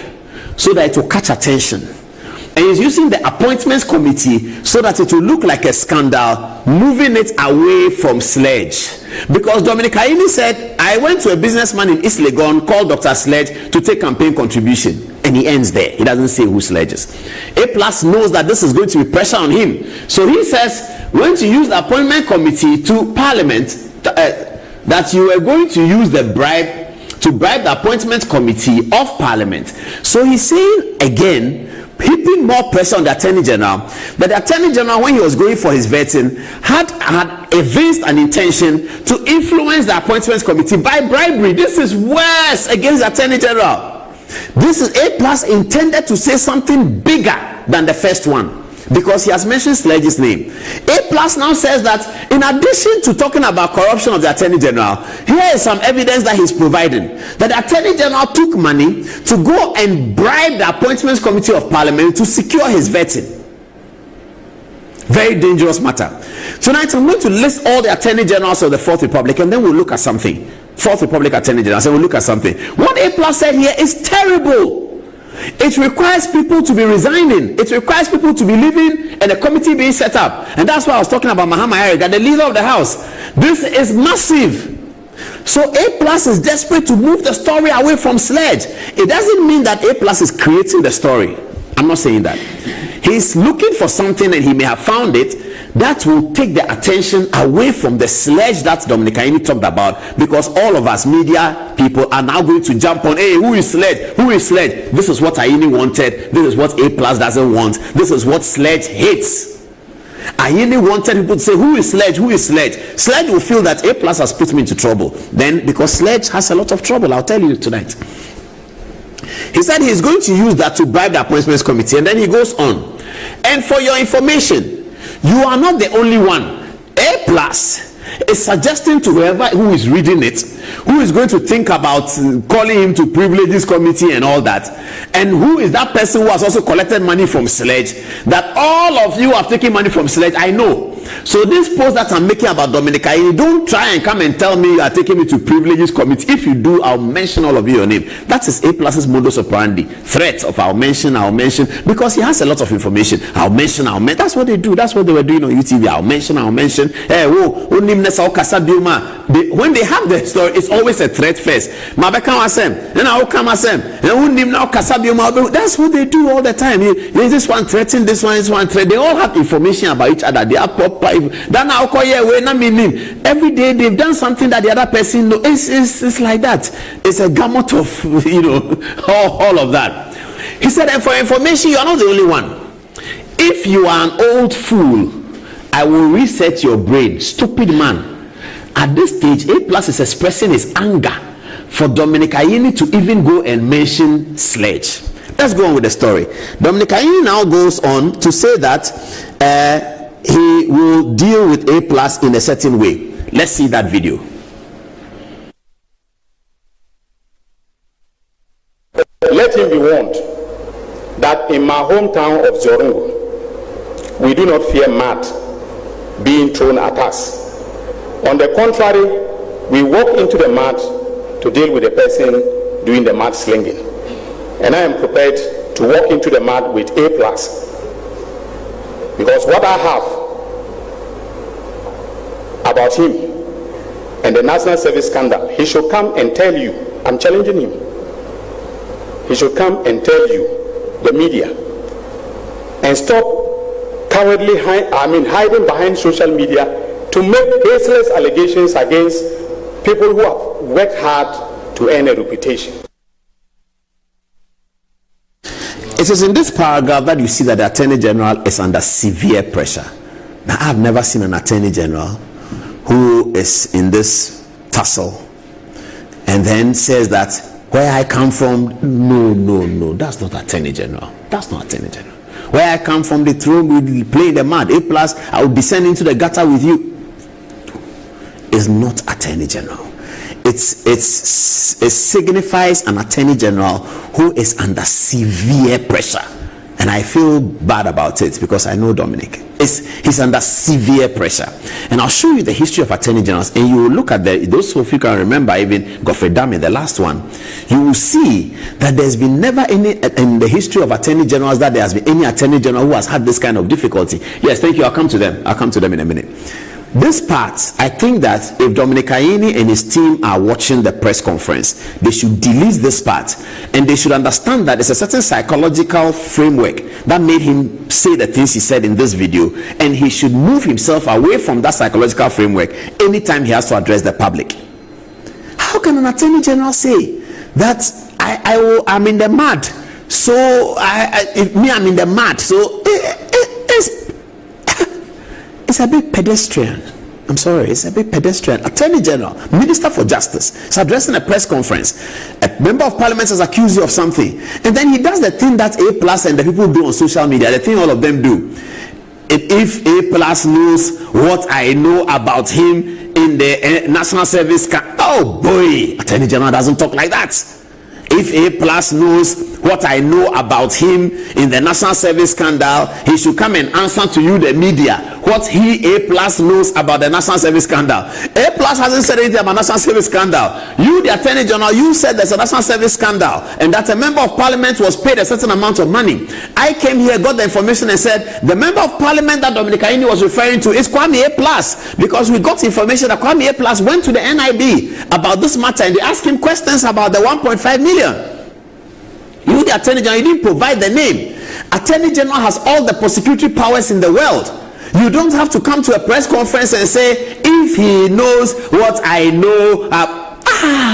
so that it will catch attention. And he's using the appointments committee so that it will look like a scandal, moving it away from Sledge. Because Dominic Ayini said, I went to a businessman in East Legon called Dr. Sledge to take campaign contribution. And he ends there. He doesn't say who Sledge is. APLUS knows that this is going to be pressure on him. So he says, when to use the appointment committee to Parliament, that you are going to use the bribe to bribe the appointment committee of Parliament. So he's saying again, heaping more pressure on the Attorney General, that the Attorney General, when he was going for his vetting, had evinced an intention to influence the appointments committee by bribery. This is worse against the Attorney General. This is APLUS intended to say something bigger than the first one, because he has mentioned Sledge's name. APLUS now says that in addition to talking about corruption of the Attorney General, here is some evidence that he's providing, that the Attorney General took money to go and bribe the appointments committee of Parliament to secure his vetting. Very dangerous matter. Tonight I'm going to list all the Attorney Generals of the Fourth Republic, and then we'll look at something. Fourth Republic Attorney General, so we'll look at something. What APLUS said here is terrible. It requires people to be resigning. It requires people to be leaving and a committee being set up. And that's why I was talking about Mahama Eriga, the leader of the House. This is massive. So APLUS is desperate to move the story away from Sledge. It doesn't mean that APLUS is creating the story. I'm not saying that. He's looking for something and he may have found it that will take the attention away from the Sledge that Dominic Ayini talked about, because all of us media people are now going to jump on, hey, who is Sledge? Who is Sledge? This is what Ayini wanted. This is what APLUS doesn't want. This is what Sledge hates. Ayini wanted people to say, who is Sledge? Who is Sledge? Sledge will feel that APLUS has put me into trouble. Then, because Sledge has a lot of trouble, I'll tell you tonight. He said he's going to use that to bribe the appointments committee, and then he goes on. And for your information, you are not the only one. APLUS is suggesting to whoever who is reading it, who is going to think about calling him to privilege this committee and all that, and who is that person who has also collected money from Sledge, that all of you have taken money from Sledge. I know. So this post that I'm making about Dominic Ayini, don't try and come and tell me you are taking me to privileges committee. If you do, I'll mention all of your name. That is APLUS's modus operandi. Threats of I'll mention, because he has a lot of information. I'll mention. That's what they do. That's what they were doing on UTV. I'll mention. Hey, when they have the story, it's always a threat first. That's what they do all the time. This one threatening, this one threat. They all have information about each other. They are proper. Every day they've done something that the other person knows. It's like that. It's a gamut of all of that. He said, and for information, you are not the only one. If you are an old fool, I will reset your brain. Stupid man. At this stage, APLUS is expressing his anger for Dominic Ayini to even go and mention Sledge. Let's go on with the story. Dominic Ayini now goes on to say that he will deal with APLUS in a certain way. Let's see that video. Let him be warned that in my hometown of Zorungu, we do not fear mud being thrown at us. On the contrary, we walk into the mud to deal with the person doing the mud slinging. And I am prepared to walk into the mud with APLUS, because what I have about him and the National Service scandal, he should come and tell you. I'm challenging him. He should come and tell you, the media, and stop cowardly hiding behind social media to make baseless allegations against people who have worked hard to earn a reputation. It is in this paragraph that you see that the Attorney General is under severe pressure. Now, I've never seen an Attorney General who is in this tussle, and then says that where I come from, no, that's not Attorney General. That's not Attorney General. Where I come from, the throne will play in the mud. APLUS, I will descend into the gutter with you. Is not Attorney General. It signifies an Attorney General who is under severe pressure. And I feel bad about it because I know Dominic. He's under severe pressure. And I'll show you the history of Attorney Generals, and you will look at those of you can remember, even Godfrey Dame, the last one. You will see that there's been never any in the history of Attorney Generals that there has been any Attorney General who has had this kind of difficulty. Yes, thank you. I'll come to them in a minute. This part, I think that if Dominic Ayeni and his team are watching the press conference, they should delete this part, and they should understand that there's a certain psychological framework that made him say the things he said in this video, and he should move himself away from that psychological framework anytime he has to address the public. How can an Attorney General say that I'm in the mud, so I'm in the mud, so it's a bit pedestrian. I'm sorry, it's a bit pedestrian. Attorney General, Minister for Justice, is addressing a press conference. A member of Parliament has accused you of something, and then he does the thing that APLUS and the people do on social media, the thing all of them do. If APLUS knows what I know about him in the National Service, oh boy, Attorney General doesn't talk like that. If APLUS knows what I know about him in the National Service scandal, he should come and answer to you, the media, what he, APLUS, knows about the National Service scandal. APLUS hasn't said anything about National Service scandal. You, the Attorney General, you said there's a National Service scandal and that a member of Parliament was paid a certain amount of money. I came here, got the information, and said the member of Parliament that Dominic Ayeni was referring to is Kwame APLUS, because we got information that Kwame APLUS went to the NIB about this matter and they asked him questions about the 1.5 million. You, the Attorney General, you didn't provide the name. Attorney General has all the prosecutory powers in the world. You don't have to come to a press conference and say, if he knows what I know.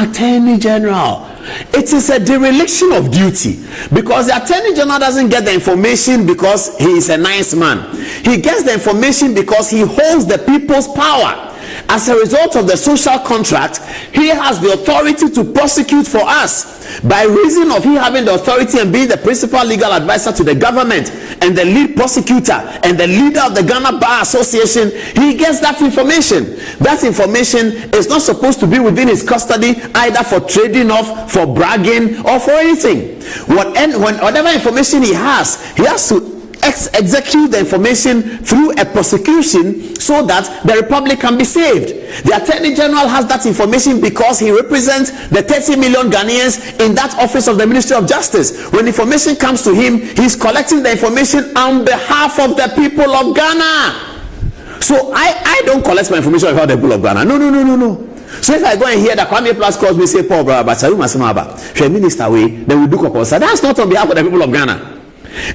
Attorney General, it is a dereliction of duty, because the Attorney General doesn't get the information because he is a nice man. He gets the information because he holds the people's power. As a result of the social contract, he has the authority to prosecute for us. By reason of he having the authority and being the principal legal advisor to the government and the lead prosecutor and the leader of the Ghana Bar Association, he gets that information. That information is not supposed to be within his custody, either for trading off, for bragging, or for anything. Whatever information he has to execute the information through a prosecution so that the republic can be saved. The Attorney General has that information because he represents the 30 million Ghanaians in that office of the Ministry of Justice. When information comes to him, he's collecting the information on behalf of the people of Ghana. So I don't collect my information about the people of Ghana. No. So if I go and hear that Kwame APLUS calls me, say, Paul Brother, but minister away, then we do Kokosa. That's not on behalf of the people of Ghana.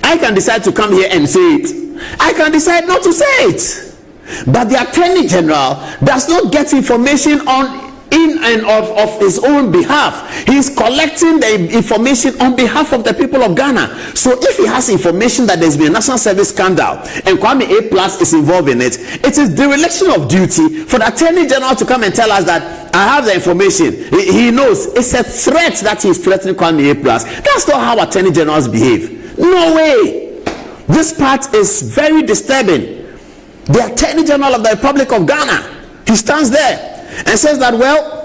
I can decide to come here and say it. I can decide not to say it. But the Attorney General does not get information in and of his own behalf. He is collecting the information on behalf of the people of Ghana. So if he has information that there's been a National Service scandal and Kwame APLUS is involved in it, it is dereliction of duty for the Attorney General to come and tell us that I have the information. He knows. It's a threat that he is threatening Kwame APLUS. That's not how Attorney Generals behave. No way. This part is very disturbing. The Attorney General of the Republic of Ghana, he stands there and says that, well,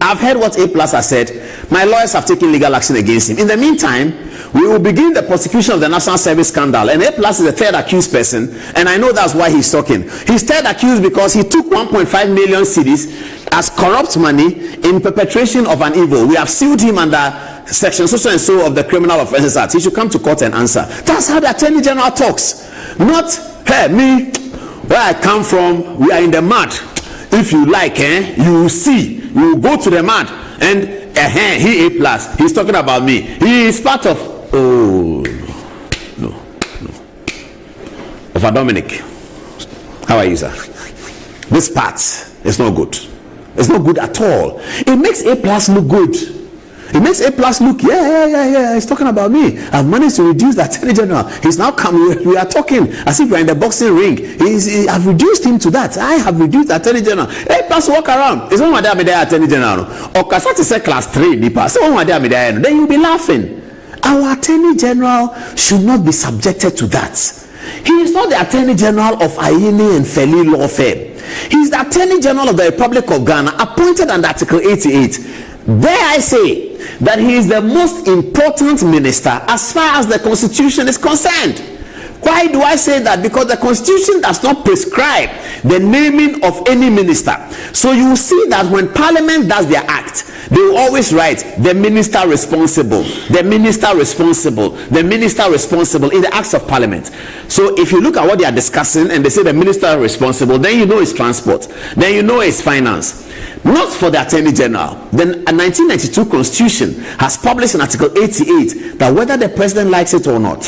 I've heard what APLUS has said. My lawyers have taken legal action against him. In the meantime, we will begin the prosecution of the National Service scandal, and APLUS is the third accused person, and I know that's why he's talking. He's third accused because he took 1.5 million cedis as corrupt money in perpetration of an evil. We have sued him under section so and so of the Criminal Offences Act. He should come to court and answer. That's how the Attorney General talks. Not, hey, me, where I come from, we are in the mud. If you like, you will see, you will go to the mud, and he APLUS, he's talking about me. He is part of, no. Over Dominic, how are you, sir? This part is not good. It's not good at all. It makes APLUS look good. It makes APLUS look, yeah, he's talking about me. I've managed to reduce the Attorney General. He's now come, we are talking as if we're in the boxing ring. I've reduced him to that. I have reduced the Attorney General. APLUS walk around. It's one of the Attorney General. Or Kasati say class 3, Nipa. So one of them, then you'll be laughing. Our Attorney General should not be subjected to that. He is not the Attorney General of Ayini and Feli law firm. He is the Attorney General of the Republic of Ghana, appointed under Article 88. There I say that he is the most important minister as far as the Constitution is concerned. Why do I say that? Because the Constitution does not prescribe the naming of any minister. So you will see that when Parliament does their act, they will always write the minister responsible, the minister responsible, the minister responsible in the acts of Parliament. So if you look at what they are discussing and they say the minister responsible, then you know it's transport, then you know it's finance. Not for the Attorney General. Then a 1992 Constitution has published in Article 88 that whether the president likes it or not,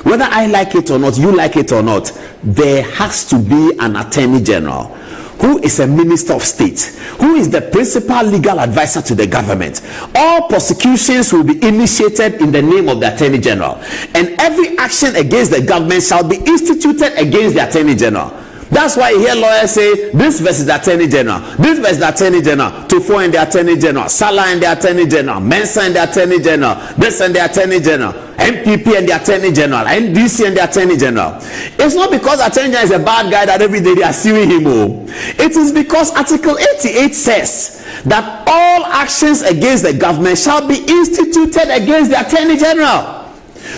whether I like it or not, you like it or not, there has to be an Attorney General who is a minister of state, who is the principal legal advisor to the government. All prosecutions will be initiated in the name of the Attorney General, and every action against the government shall be instituted against the Attorney General. That's why you hear lawyers say this versus the Attorney General, this versus the Attorney General, Tufo and the Attorney General, Salah and the Attorney General, Mensah and the Attorney General, this and the Attorney General, MPP and the Attorney General, NDC and the Attorney General. It's not because the Attorney General is a bad guy that every day they are suing him. It is because Article 88 says that all actions against the government shall be instituted against the Attorney General.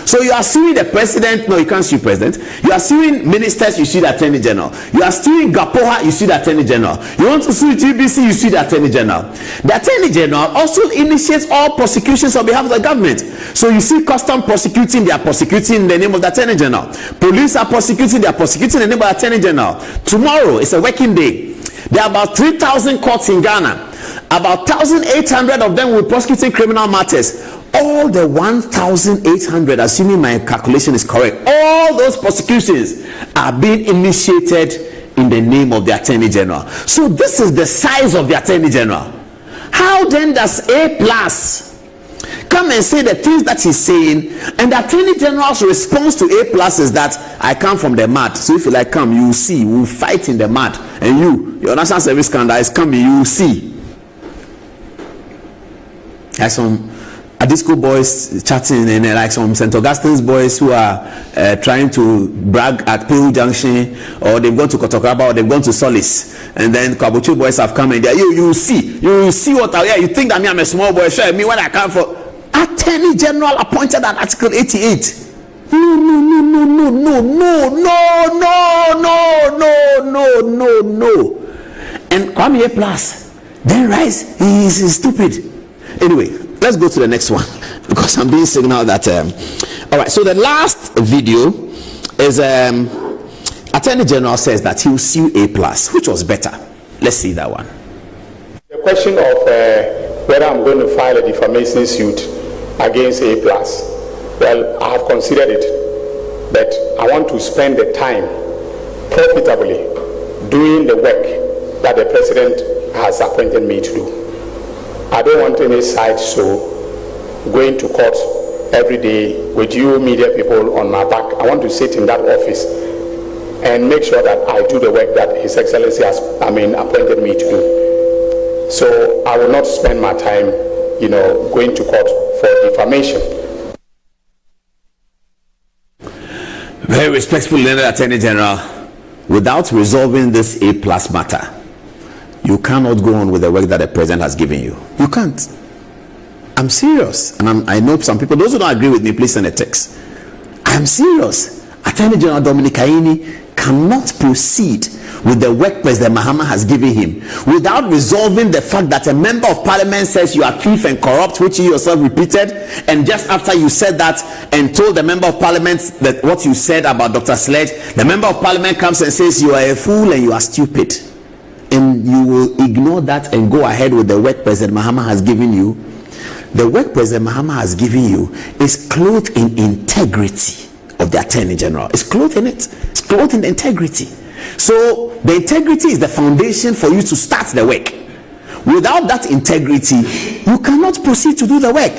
So you are suing the president, no, you can't sue president. You are suing ministers, you sue the Attorney General. You are suing Gapoha, you sue the Attorney General. You want to sue GBC, you sue the Attorney General. The Attorney General also initiates all prosecutions on behalf of the government. So you see custom prosecuting, they are prosecuting in the name of the Attorney General. Police are prosecuting, they are prosecuting in the name of the Attorney General. Tomorrow is a working day. There are about 3,000 courts in Ghana. About 1,800 of them will be prosecuting criminal matters. All the 1,800, assuming my calculation is correct, all those prosecutions are being initiated in the name of the Attorney General. So this is the size of the Attorney General. How then does APLUS come and say the things that he's saying, and the Attorney General's response to APLUS is that I come from the mud, so if you like come, you will see, we'll fight in the mud, and your national service scandal is coming, you will see. There's some Adisco boys chatting, and like some St. Augustine's boys who are trying to brag at APul Junction, or they've gone to Kotokraba, or they've gone to Solis, and then Kabuchu boys have come in there. You will see what I hear. You think that me, I'm a small boy, show me what I come for. Attorney General appointed at Article 88. No. And Kwame APLUS then rise, he is stupid. Anyway, let's go to the next one because I'm being signaled that all right, so the last video is Attorney General says that he will sue APLUS. Which was better? Let's see that one. The question of whether I'm going to file a defamation suit against APLUS, well, I have considered it, but I want to spend the time profitably doing the work that the president has appointed me to do. I don't want any side show going to court every day with you media people on my back. I want to sit in that office and make sure that I do the work that His Excellency has appointed me to do. So I will not spend my time, going to court for defamation. Very respectful Attorney General, without resolving this APLUS matter, you cannot go on with the work that the president has given you. You can't. I'm serious, and I know some people, those who don't agree with me, please send a text. I'm serious. Attorney General Dominic Ayini cannot proceed with the work President Mahama has given him without resolving the fact that a member of parliament says you are thief and corrupt, which you yourself repeated, and just after you said that and told the member of parliament that what you said about Dr. Sledge, the member of parliament comes and says you are a fool and you are stupid, and you will ignore that and go ahead with the work President Mahama has given you. The work President Mahama has given you is clothed in integrity of the Attorney General. It's clothed in it. It's clothed in the integrity. So the integrity is the foundation for you to start the work. without that integrity, you cannot proceed to do the work.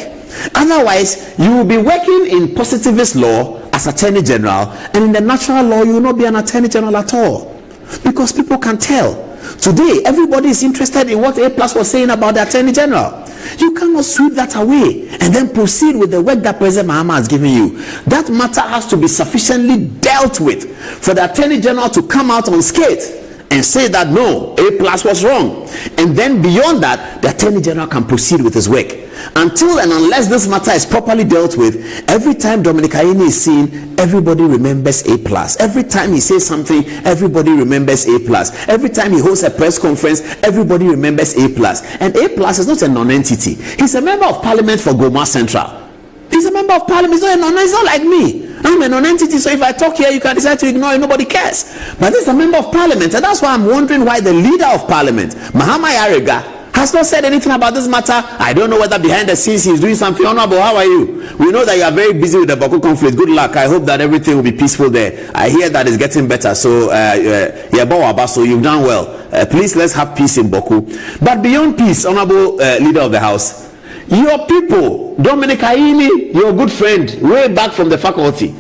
Otherwise, you will be working in positivist law as Attorney General, and in the natural law, you will not be an Attorney General at all, because people can tell. Today, everybody is interested in what APLUS was saying about the Attorney General. You cannot sweep that away and then proceed with the work that President Mahama has given you. That matter has to be sufficiently dealt with for the Attorney General to come out unscathed and say that no, APLUS was wrong. And then beyond that, the Attorney General can proceed with his work. Until and unless this matter is properly dealt with, every time Dominic Ayine is seen, everybody remembers APLUS. Every time he says something, everybody remembers APLUS. Every time he hosts a press conference, everybody remembers APLUS. And APLUS is not a non-entity. He's a member of parliament for Goma Central. He's a member of parliament. He's not like me. I'm a non-entity, so if I talk here, you can decide to ignore it. Nobody cares. But this is a member of parliament, and that's why I'm wondering why the leader of parliament, Mahama Yarega, has not said anything about this matter. I don't know whether behind the scenes he's doing something. Honorable, how are you? We know that you are very busy with the Boko conflict. Good luck. I hope that everything will be peaceful there. I hear that it's getting better. So, so you've done well. Please, let's have peace in Boko. But beyond peace, Honorable Leader of the House, your people, Dominic Ayine, your good friend, way back from the faculty,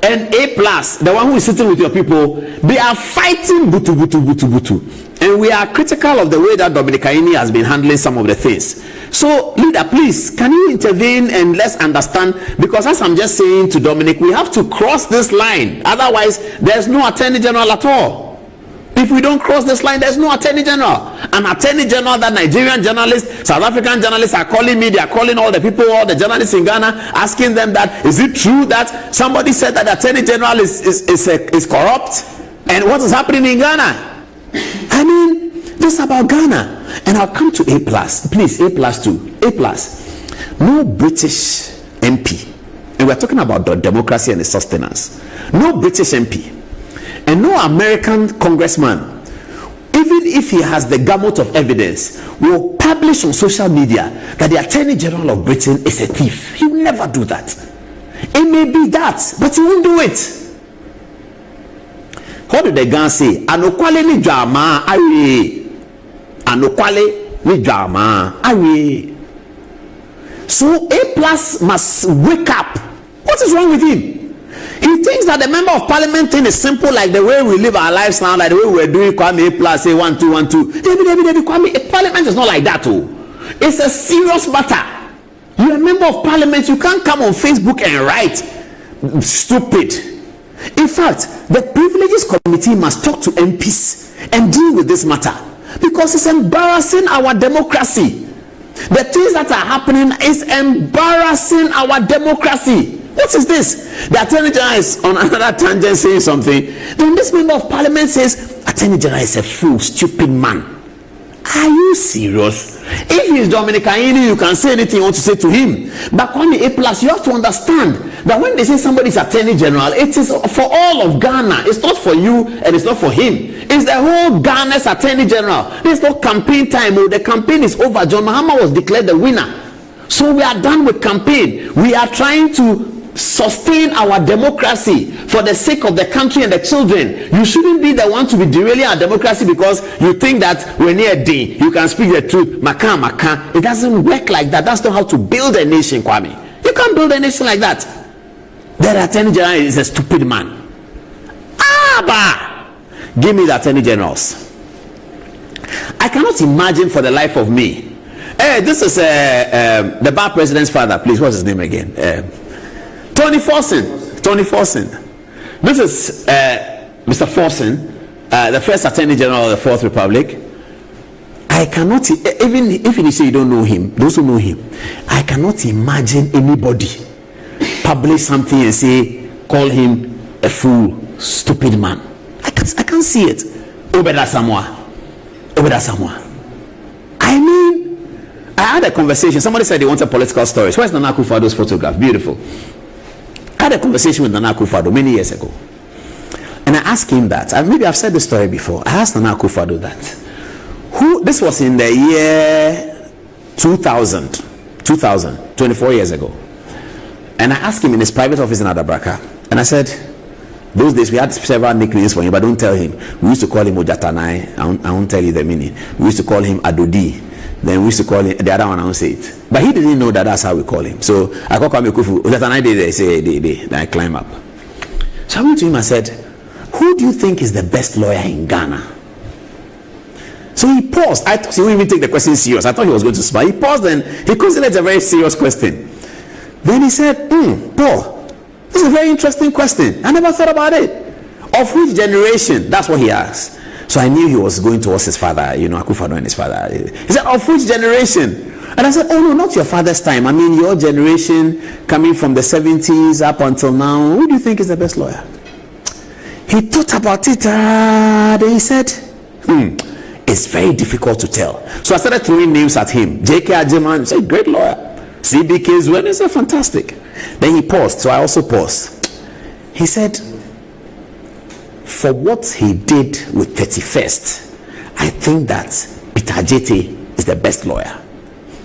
and APLUS, the one who is sitting with your people, they are fighting butu. And we are critical of the way that Dominic Ayine has been handling some of the things. So, leader, please, can you intervene and let's understand? Because as I'm just saying to Dominic, we have to cross this line. Otherwise, there's no Attorney General at all. If we don't cross this line, there's no Attorney General. An Attorney General that Nigerian journalists, South African journalists are calling me, they are calling all the people, all the journalists in Ghana, asking them that, is it true that somebody said that the Attorney General is corrupt? And what is happening in Ghana? I mean, this is about Ghana. And I'll come to APLUS. Please, APLUS too. APLUS. No British MP. And we're talking about the democracy and the sustenance. No British MP. And no American congressman, even if he has the gamut of evidence, will publish on social media that the Attorney General of Britain is a thief. He will never do that. It may be that, but he won't do it. What did the gun say? Anokwale ni drama aye. Anokwale ni drama aye. So APLUS must wake up. What is wrong with him? He thinks that the member of parliament thing is simple, like the way we live our lives now, like the way we're doing Kwame APLUS, say 1 2 1 2. Kwame, parliament is not like that, oh. It's a serious matter. You're a member of parliament, you can't come on Facebook and write stupid. In fact, the privileges committee must talk to MPs and deal with this matter, because it's embarrassing our democracy. The things that are happening is embarrassing our democracy. What is this? The Attorney General is on another tangent saying something. Then this member of parliament says, Attorney General is a fool, stupid man. Are you serious? If he's Dominic Ayine, you can say anything you want to say to him. But Kwame APLUS, you have to understand that when they say somebody is Attorney General, it is for all of Ghana. It's not for you and it's not for him. It's the whole Ghana's Attorney General. There's no campaign time. Oh, the campaign is over. John Mahama was declared the winner. So we are done with campaign. We are trying to sustain our democracy for the sake of the country and the children. You shouldn't be the one to be derailing our democracy because you think that when you're a day you can speak the truth. Maka. It doesn't work like that. That's not how to build a nation, Kwame. You can't build a nation like that. The Attorney General is a stupid man. Give me the Attorney Generals. I cannot imagine for the life of me. Hey, this is the bar president's father. Please, what's his name again? Tony Forson. This is Mr. Forson, the first Attorney General of the Fourth Republic. I cannot, even if you say you don't know him, those who know him, I cannot imagine anybody publish something and say, call him a fool, stupid man. I can't see it. Obeda Samoa. I mean, I had a conversation. Somebody said they wanted political stories. Where's Nana Akufo-Addo's photograph? Beautiful. I had a conversation with Nana Akufo-Addo many years ago, and I asked him that, and maybe I've said this story before. I asked Nana Akufo-Addo that, this was in the year 2000, 24 years ago, and I asked him in his private office in Adabraka, and I said, those days we had several nicknames for him, but don't tell him. We used to call him Ojatanai. I won't tell you the meaning. We used to call him Adodi. Then we used to call him, the other one I won't say it. But he didn't know that that's how we call him. So I called Kwame Kufu. That's an idea. They say, then I climb up. So I went to him and said, who do you think is the best lawyer in Ghana? So he paused. I thought he wouldn't even take the question serious. I thought he was going to smile. He paused and he considered it a very serious question. Then he said, Paul, this is a very interesting question. I never thought about it. Of which generation? That's what he asked. So I knew he was going towards his father, Akufo-Addo and his father. He said, of which generation? And I said, oh no, not your father's time. I mean, your generation coming from the 70s up until now. Who do you think is the best lawyer? He thought about it. Then he said, it's very difficult to tell. So I started throwing names at him. J.K. Ajiman, he said, great lawyer. C.B.K. Zwen, he said, fantastic. Then he paused. So I also paused. He said, for what he did with 31st, I think that Peter Ajete is the best lawyer.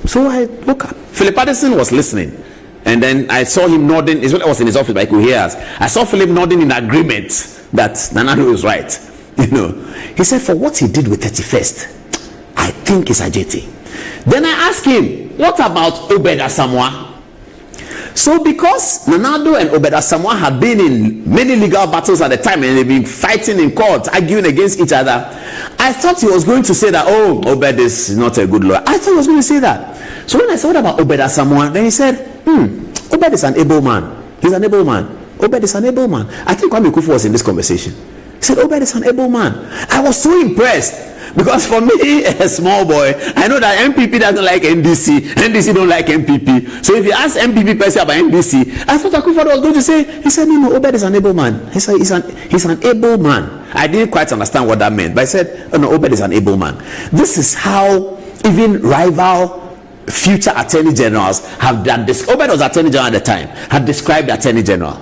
So I look up. Philip Addison was listening, and then I saw him nodding. I was in his office, but I could hear us. I saw Philip nodding in agreement that Nanado was right. He said, for what he did with 31st, I think it's Ajete. Then I asked him, what about Obed Asamoah? So because Nanado and Obed Asamoah had been in many legal battles at the time and they've been fighting in court, arguing against each other, I thought he was going to say that, oh, Obed is not a good lawyer. I thought he was going to say that. So when I said, what about Obed Asamoah? Then he said, Obed is an able man. He's an able man. Obed is an able man. I think Kwame Kufu was in this conversation. He said, Obed is an able man. I was so impressed. Because for me, a small boy, I know that MPP doesn't like NDC. NDC don't like MPP. So if you ask MPP person about NDC, I thought Akufo-Addo was going to say, he said, no, Obed is an able man. He said, he's an able man. I didn't quite understand what that meant. But I said, oh no, Obed is an able man. This is how even rival future attorney generals have done this. Obed was attorney general at the time, had described the attorney general.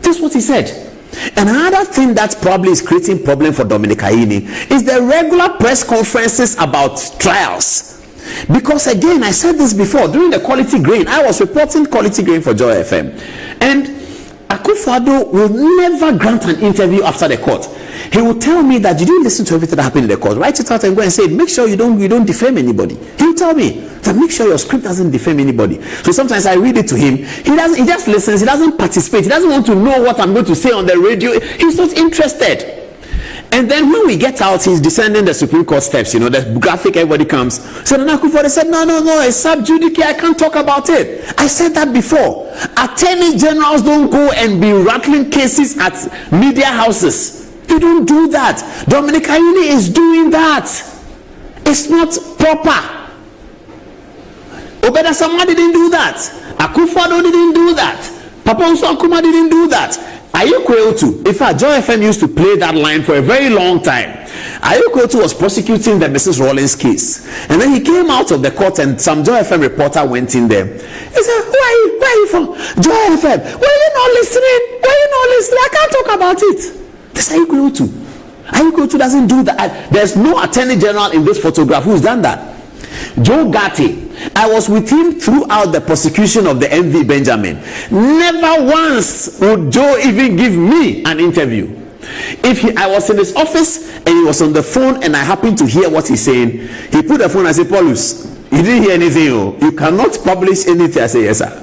This is what he said. And another thing that probably is creating problem for Dominic Ayine is the regular press conferences about trials. Because again, I said this before, during the quality grain, I was reporting quality grain for Joy FM. And Akufo-Addo will never grant an interview after the court. He will tell me that you didn't listen to everything that happened in the court. Write it out and go and say, make sure you don't defame anybody. He will tell me that make sure your script doesn't defame anybody. So sometimes I read it to him. He just listens. He doesn't participate. He doesn't want to know what I'm going to say on the radio. He's not interested. And then when we get out, he's descending the Supreme Court steps. The graphic, everybody comes. So then Akufo-Addo said, no, it's sub judice. I can't talk about it. I said that before. Attorney generals don't go and be rattling cases at media houses. They don't do that. Dominic Ayine is doing that. It's not proper. Obed Asamoah didn't do that. Akufo-Addo didn't do that. Papa Nso-Akuma didn't do that. Ayokwe-Otu, in fact, Joy FM used to play that line for a very long time. Ayokwe-Otu was prosecuting the Mrs. Rawlings case, and then he came out of the court, and some Joy FM reporter went in there. He said, where are you from? Joy FM. Why are you not listening? I can't talk about it. This Ayokwe-Otu. Ayokwe-Otu doesn't do that. There's no attorney general in this photograph who's done that. Joe Gatti, I was with him throughout the prosecution of the MV Benjamin. Never once would Joe even give me an interview. I was in his office and he was on the phone and I happened to hear what he's saying, he put the phone and said, Paulus, you didn't hear anything. You cannot publish anything. I say, yes, sir.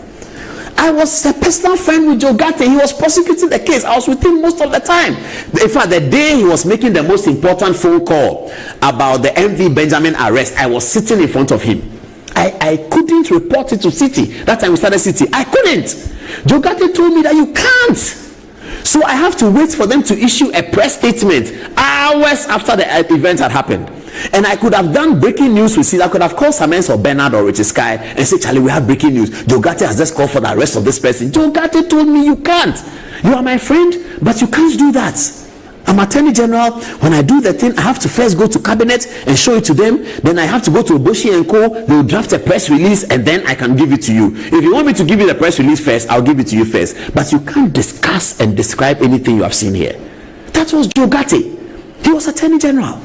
I was a personal friend with Joe Gatti. He was prosecuting the case. I was with him most of the time. In fact, the day he was making the most important phone call about the MV Benjamin arrest, I was sitting in front of him. I couldn't report it to City. That time we started City. I couldn't. Joe Gatti told me that you can't. So I have to wait for them to issue a press statement hours after the event had happened. And I could have done breaking news with City. I could have called Samens or Bernard or Richard Sky and say, Charlie, we have breaking news. Joe Gatti has just called for the arrest of this person. Joe Gatti told me you can't. You are my friend, but you can't do that. I'm attorney general. When I do the thing, I have to first go to cabinet and show it to them. Then I have to go to Oboshi and Co. They will draft a press release and then I can give it to you. If you want me to give you the press release first, I'll give it to you first. But you can't discuss and describe anything you have seen here. That was Joe Gatti. He was attorney general.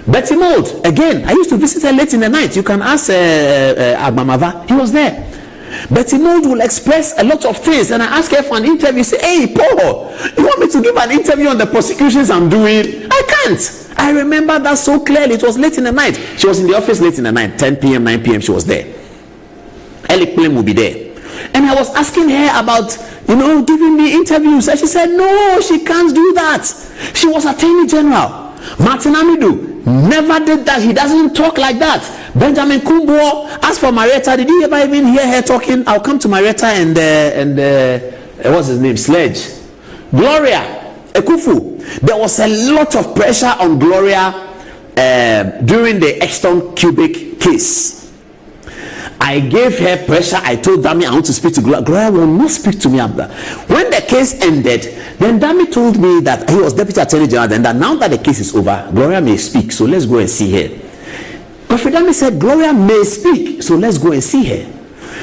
Betty Mould, again, I used to visit her late in the night. You can ask Agbamava. He was there. Betty Mould will express a lot of things, and I ask her for an interview. Say, hey, Paul, you want me to give an interview on the prosecutions I'm doing? I I remember that so clearly. It was late in the night. She was in the office late in the night, 10 p.m., 9 p.m. She was there. Ellie Plame will be there. And I was asking her about, giving me interviews. And she said, no, she can't do that. She was Attorney General. Martin Amidu never did that. He doesn't talk like that. Benjamin Kumbo. As for Marietta, did you ever even hear her talking? I'll come to Marietta and what's his name? Sledge. Gloria Ekufu. There was a lot of pressure on Gloria during the Exton Cubic case. I gave her pressure. I told Dami I want to speak to Gloria. Gloria will not speak to me after. When the case ended, then Dami told me that he was Deputy Attorney General, and that now that the case is over, Gloria may speak. So let's go and see her. But Dami said Gloria may speak, so let's go and see her.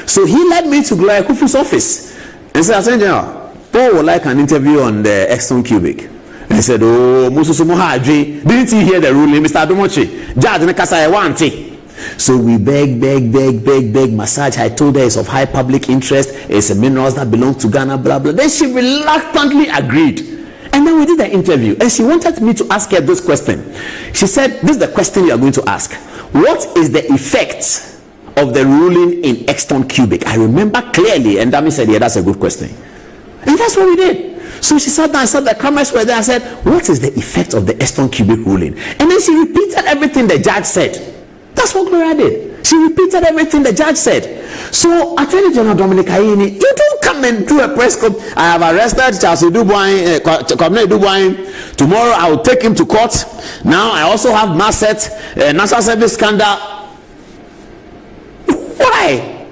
So he led me to Gloria Kufu's office and said, Attorney General, Paul would like an interview on the Exton Cubic. And he said, oh, Mususu Mohadri, didn't you hear the ruling, Mr. Adomochi? Judge Nekasa Ewanti. So we beg, massage. I told her it's of high public interest. It's a minerals that belong to Ghana, blah, blah. Then she reluctantly agreed. And then we did the interview. And she wanted me to ask her this question. She said, this is the question you are going to ask. What is the effect of the ruling in Exton Cubic? I remember clearly. And Dami said, yeah, that's a good question. And that's what we did. So she sat down, said the cameras were there. I said, what is the effect of the Exton Cubic ruling? And then she repeated everything the judge said. That's what Gloria did. She repeated everything the judge said. So, Attorney General Dominic Ayeni, you don't come and do a press conference. I have arrested Charles Dubois. Tomorrow I will take him to court. Now I also have Masset, National Service scandal. Why?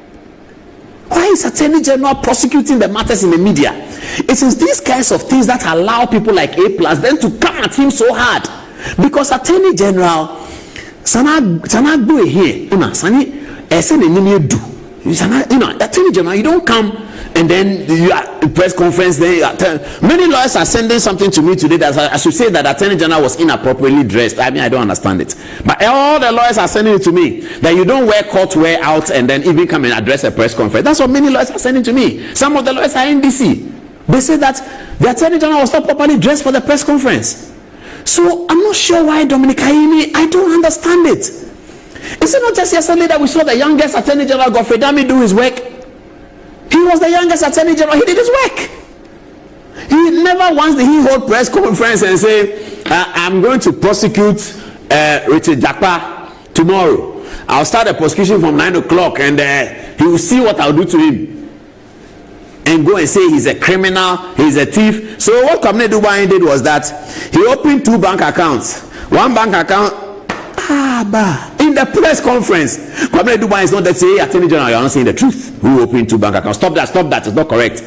Why is Attorney General prosecuting the matters in the media? It is these kinds of things that allow people like APLUS then to come at him so hard. Because Attorney General sana do here sani do Attorney General, you don't come and then you are press conference. Then many lawyers are sending something to me today that I should say that Attorney General was inappropriately dressed. I mean, I don't understand it, but all the lawyers are sending it to me that you don't wear court wear out and then even come and address a press conference. That's what many lawyers are sending to me. Some of the lawyers are in DC. They say that the Attorney General was not properly dressed for the press conference. So I'm not sure why Dominic Ayeni, I don't understand it. Is it not just yesterday that we saw the youngest Attorney General Godfrey Dami do his work? He was the youngest Attorney General. He did his work. He never once did he hold press conference and say, I'm going to prosecute Richard Jakpa tomorrow. I'll start a prosecution from 9 o'clock and he will see what I'll do to him. And go and say he's a criminal, he's a thief. So what Kwame Dubois did was that he opened 2 bank accounts. One bank account, in the press conference, Kwame Dubois is not that say, Attorney General, you're not saying the truth. Who opened 2 bank accounts? Stop that, it's not correct.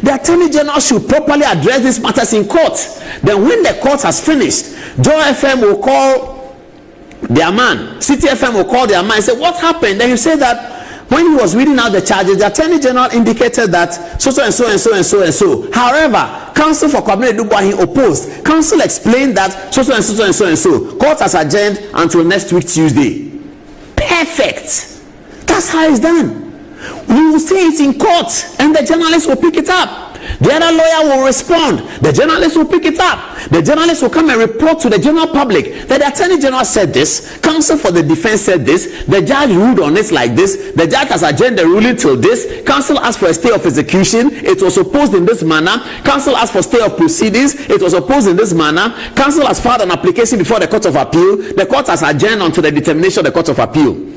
The Attorney General should properly address these matters in court. Then when the court has finished, Joy FM will call their man, City FM will call their man and say, what happened? Then you say that when he was reading out the charges, the Attorney General indicated that so. However, counsel for Kwame Dubois opposed. Counsel explained that so. Court has adjourned until next week Tuesday. Perfect. That's how it's done. We will say it in court, and the journalists will pick it up. The other lawyer will respond. The journalist will pick it up. The journalist will come and report to the general public that the Attorney General said this, counsel for the defense said this, the judge ruled on it like this, the judge has adjourned the ruling till this, counsel asked for a stay of execution, it was opposed in this manner, counsel asked for stay of proceedings, it was opposed in this manner, counsel has filed an application before the Court of Appeal, the court has adjourned until the determination of the Court of Appeal.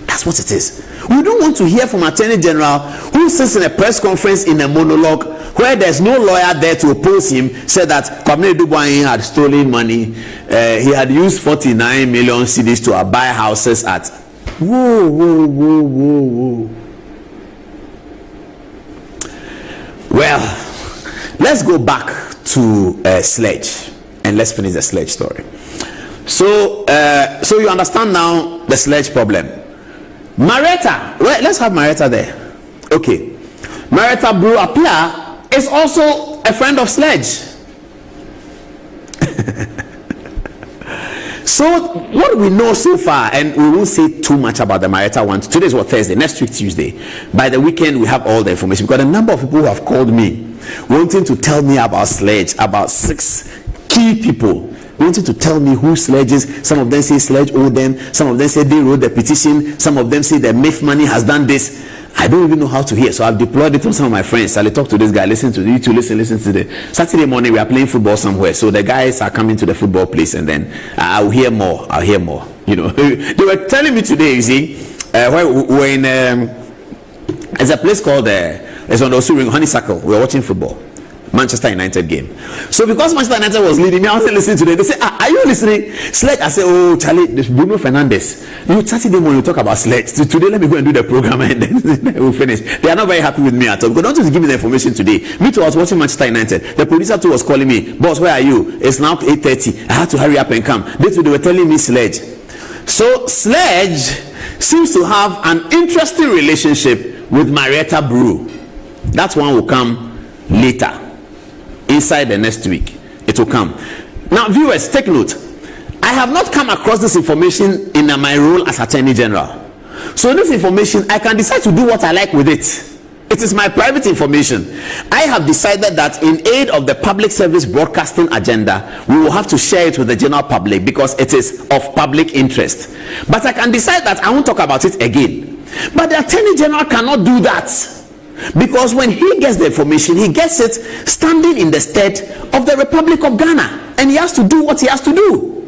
That's what it is. We don't want to hear from Attorney General who sits in a press conference in a monologue where there's no lawyer there to oppose him, said that Kwame Dubois had stolen money, he had used 49 million cedis to buy houses at whoa. Well, let's go back to Sledge and let's finish the Sledge story. So you understand now the Sledge problem. Marietta, well, let's have Marietta there. Okay, Marietta Brew Apia is also a friend of Sledge. So what we know so far, and we won't say too much about the Marietta one. Today is what, Thursday, next week Tuesday. By the weekend we have all the information, because a number of people who have called me wanting to tell me about Sledge, about 6 key people wanting to tell me who Sledge is. Some of them say Sledge owed them. Some of them say they wrote the petition. Some of them say the MIF money has done this. I don't even know how to hear, so I've deployed it on some of my friends. I'll talk to this guy, listen to you two, listen to the Saturday morning. We are playing football somewhere, so the guys are coming to the football place, and then I'll hear more. You know, they were telling me today. You see, we're in there's a place called it's on the Osuring Honeysuckle. We were watching football. Manchester United game. So because Manchester United was leading me, I wasn't listening to them. They say, are you listening? Sledge. I say, oh Charlie, this Bruno Fernandes. You Saturday morning you talk about Sledge. Today let me go and do the program and then we'll finish. They are not very happy with me at all. Because don't just give me the information today. Me too, I was watching Manchester United. The producer too was calling me, boss, where are you? It's now 8:30. I had to hurry up and come. They were telling me Sledge. So Sledge seems to have an interesting relationship with Marietta Brew. That one will come later. Inside the next week it will come. Now viewers, take note, I have not come across this information in my role as Attorney General, so this information I can decide to do what I like with it. It is my private information. I have decided that in aid of the public service broadcasting agenda, we will have to share it with the general public because it is of public interest. But I can decide that I won't talk about it again. But the Attorney General cannot do that. Because when he gets the information, he gets it standing in the stead of the Republic of Ghana, and he has to do what he has to do.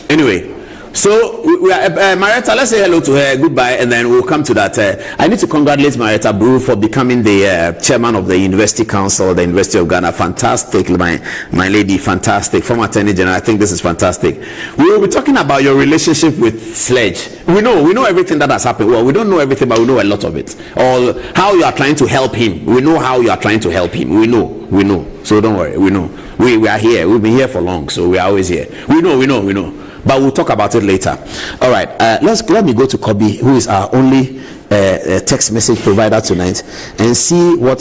Anyway, so we are Marietta. Let's say hello to her, goodbye, and then we'll come to that. I need to congratulate Marietta Brew for becoming the chairman of the University Council, the University of Ghana. Fantastic, my lady, fantastic. Former Attorney General, I think this is fantastic. We will be talking about your relationship with Sledge. We know everything that has happened. Well, we don't know everything, but we know a lot of it. Or how you are trying to help him. We know how you are trying to help him. We know. So don't worry. We know. We are here. We've been here for long, so we are always here. We know. But we'll talk about it later. All right. Let me go to Kobe, who is our only text message provider tonight, and see what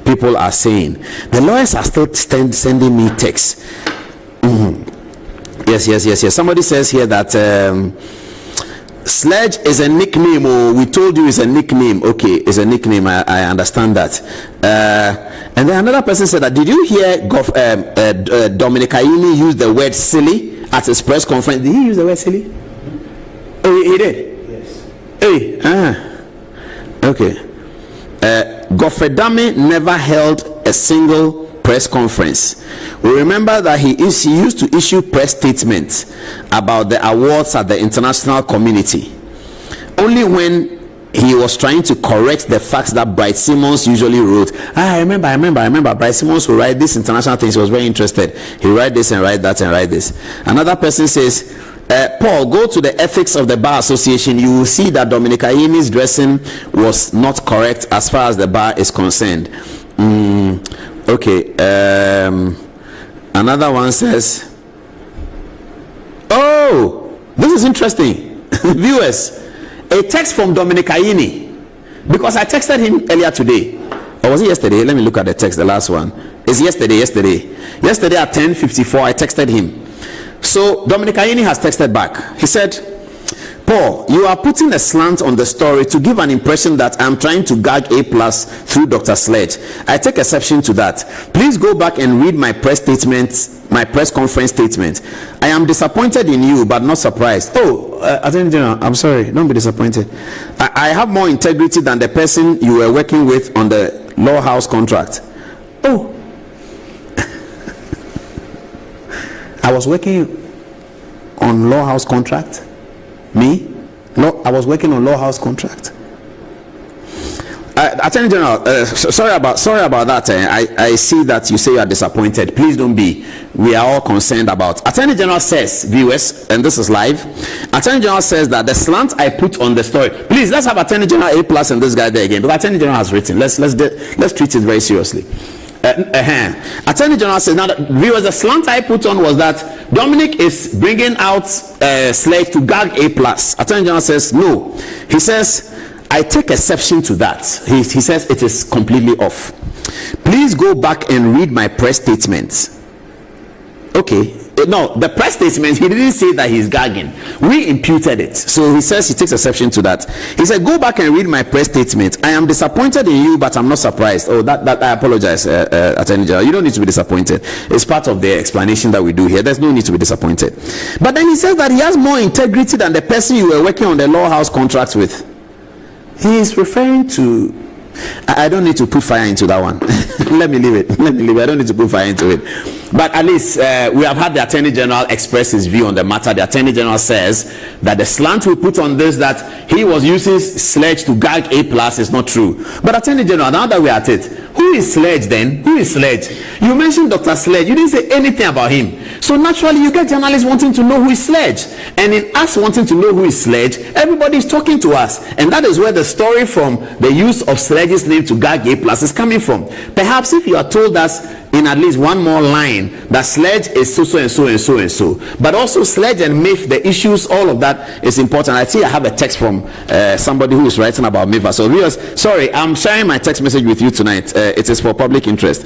people are saying. The lawyers are still sending me texts. Yes. Somebody says here that Sledge is a nickname. Oh, we told you it's a nickname. Okay, it's a nickname. I understand that. And then another person said that, did you hear Dominic Ayini use the word silly at his press conference? Did he use the word silly? Oh, he did? Yes. Okay. Gofedame never held a single press conference. We remember that he used to issue press statements about the awards at the international community only when he was trying to correct the facts that Bright Simmons usually wrote. I remember Bright Simmons would write these international things. He was very interested. He write this and write that and write this. Another person says, Paul, go to the ethics of the Bar Association. You will see that Dominic Ayini's dressing was not correct as far as the bar is concerned. Okay. Another one says, oh, this is interesting. Viewers, a text from Dominic Ayini, because I texted him earlier today, or was it yesterday? Let me look at the text. The last one is yesterday at 10:54 I texted him. So Dominic Ayini has texted back. He said, Paul, you are putting a slant on the story to give an impression that I'm trying to gag APLUS through Dr. Sledge. I take exception to that. Please go back and read my press conference statement. I am disappointed in you, but not surprised. Attorney General, I'm sorry. Don't be disappointed. I have more integrity than the person you were working with on the Law House contract. Oh. I was working on Law House contract. Me? No, I was working on Law House contract. Attorney General, sorry about that. I see that you say you are disappointed. Please don't be. We are all concerned about. Attorney General says, viewers, and this is live. Attorney General says that the slant I put on the story. Please, let's have Attorney General APLUS and this guy there again. Because Attorney General has written. Let's treat it very seriously. Attorney General says, now viewers, the slant I put on was that Dominic is bringing out Sledge to gag APLUS. Attorney General says no. He says, I take exception to that. He says it is completely off. Please go back and read my press statements. Okay, no, the press statement, he didn't say that he's gagging. We imputed it. So he says he takes exception to that. He said, go back and read my press statement. I am disappointed in you, but I'm not surprised. Oh, that I apologize, Attorney General. You don't need to be disappointed. It's part of the explanation that we do here. There's no need to be disappointed. But then he says that he has more integrity than the person you were working on the law house contracts with. He is referring to... I don't need to put fire into that one. Let me leave it. I don't need to put fire into it. But at least we have had the Attorney General express his view on the matter. The Attorney General says that the slant we put on this, that he was using Sledge to gag APLUS, is not true. But Attorney General, now that we're at it, who is Sledge then? Who is Sledge? You mentioned Dr. Sledge. You didn't say anything about him. So naturally, you get journalists wanting to know who is Sledge. And in us wanting to know who is Sledge, everybody is talking to us. And that is where the story from the use of Sledge's name to gag APLUS is coming from. Perhaps if you are told us in at least one more line that Sledge is so and so and so and so, but also Sledge and MIF, the issues, all of that is important. I see I have a text from somebody who is writing about MIF. So viewers, sorry, I'm sharing my text message with you tonight. It is for public interest.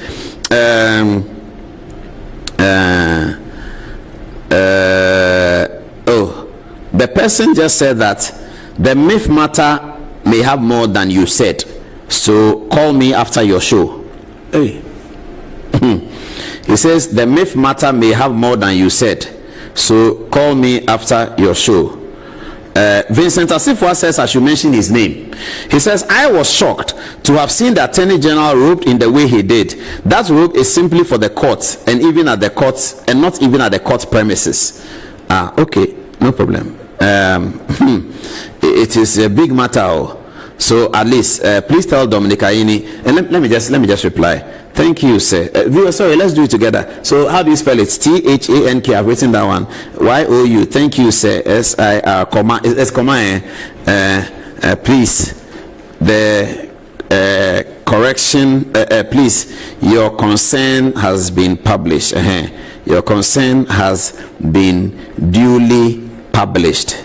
The person just said that the MIF matter may have more than you said, so call me after your show. Hey. He says the MIF matter may have more than you said, so call me after your show. Vincent Asifwa says I should mention his name. He says, I was shocked to have seen the Attorney General roped in the way he did. That rope is simply for the court, and even at the court, and not even at the court premises. Okay, no problem. It is a big matter. So at least please tell Dominic Ayini, and let me just reply. Thank you, sir. Viewer, sorry, let's do it together. So how do you spell it? THANK. I've written that one. YOU. Thank you, sir. SIR. Comma. It's comma. Please. The correction. Please. Your concern has been published. Your concern has been duly published.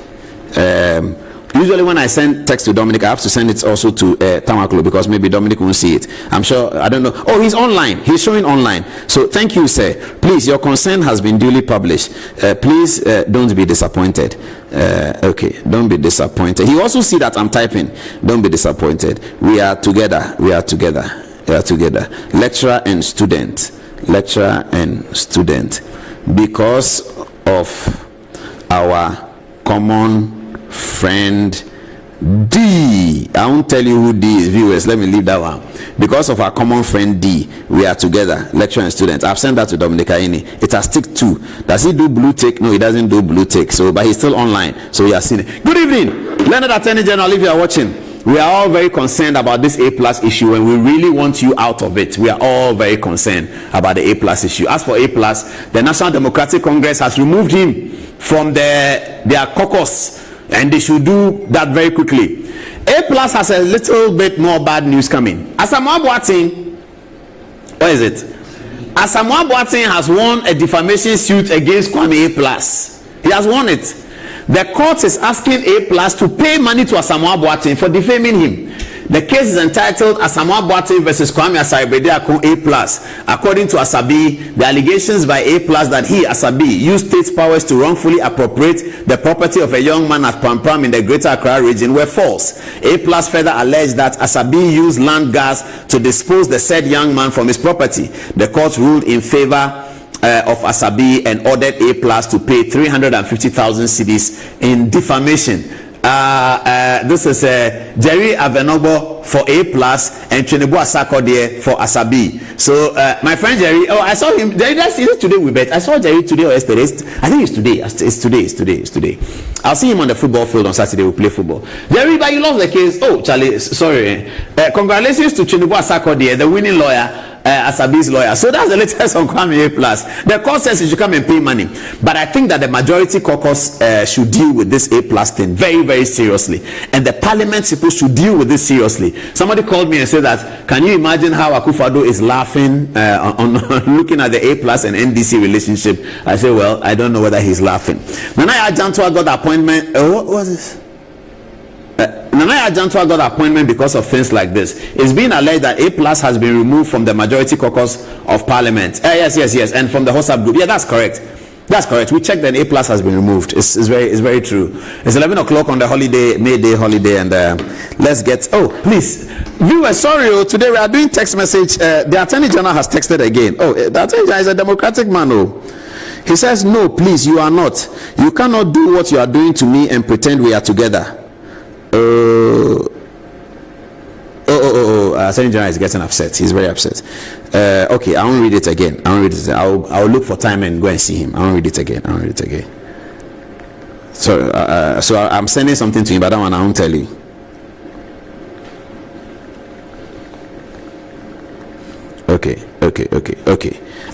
Usually when I send text to Dominic, I have to send it also to Tamaklo, because maybe Dominic won't see it. I'm sure, I don't know. Oh, he's online. He's showing online. So thank you, sir. Please, your concern has been duly published. Please don't be disappointed. Okay, don't be disappointed. He also see that I'm typing. Don't be disappointed. We are together. We are together. We are together. Lecturer and student. Lecturer and student. Because of our common friend D. I won't tell you who D is, viewers. Let me leave that one. Because of our common friend D, we are together, lecturer and student. I've sent that to Dominic Ayini. It has tick 2. Does he do blue tick? No, he doesn't do blue tick. So, but he's still online. So we are seeing it. Good evening, Leonard Attorney General. If you are watching, we are all very concerned about this APLUS issue, and we really want you out of it. We are all very concerned about the APLUS issue. As for APLUS, the National Democratic Congress has removed him from their caucus, and they should do that very quickly. APLUS has a little bit more bad news coming. Asamoah Boateng, what is it? Asamoah Boateng has won a defamation suit against Kwame APLUS. He has won it. The court is asking APLUS to pay money to Asamoah Boateng for defaming him. The case is entitled Asamoah Boateng versus Kwame Asare-Bediako APLUS. According to Asabi, the allegations by APLUS that he, Asabi, used state powers to wrongfully appropriate the property of a young man at Pram in the Greater Accra region were false. APLUS further alleged that Asabi used land gas to dispose the said young man from his property. The court ruled in favor of Asabi and ordered APLUS to pay 350,000 cedis in defamation. This is Jerry Avenobo for APLUS and Chenebo Asako for Asabi. So my friend Jerry, I saw him. Jerry, is it today we bet? I saw Jerry today or yesterday. I think it's today. It's today. I'll see him on the football field on Saturday. We'll play football. Jerry, but you lost the case. Oh, Charlie, sorry. Congratulations to Chenebo Asako, the winning lawyer. Asabi's lawyer. So that's the latest on Kwame APLUS. The court says you should come and pay money, but I think that the majority caucus should deal with this APLUS thing very, very seriously, and the parliament supposed to deal with this seriously. Somebody called me and said that, can you imagine how Akufo-Addo is laughing on looking at the APLUS and NDC relationship? I said, well, I don't know whether he's laughing. Nana Ajantua got the appointment. What was this? Nana Ajantua got appointment because of things like this. It's being alleged that APLUS has been removed from the majority caucus of parliament. Yes, and from the HOSAP group. Yeah, that's correct. That's correct. We checked and A+ has been removed. It's very true. It's 11 o'clock on the holiday, May Day holiday, and let's get. Oh, please, viewers, sorry. Today we are doing text message. The Attorney General has texted again. Oh, the Attorney General is a democratic man. Oh, he says, no, please, you are not. You cannot do what you are doing to me and pretend we are together. Attorney General is getting upset. He's very upset. Okay, I won't read it again. I'll look for time and go and see him. I won't read it again. So I'm sending something to him, but that one I won't tell you. Okay.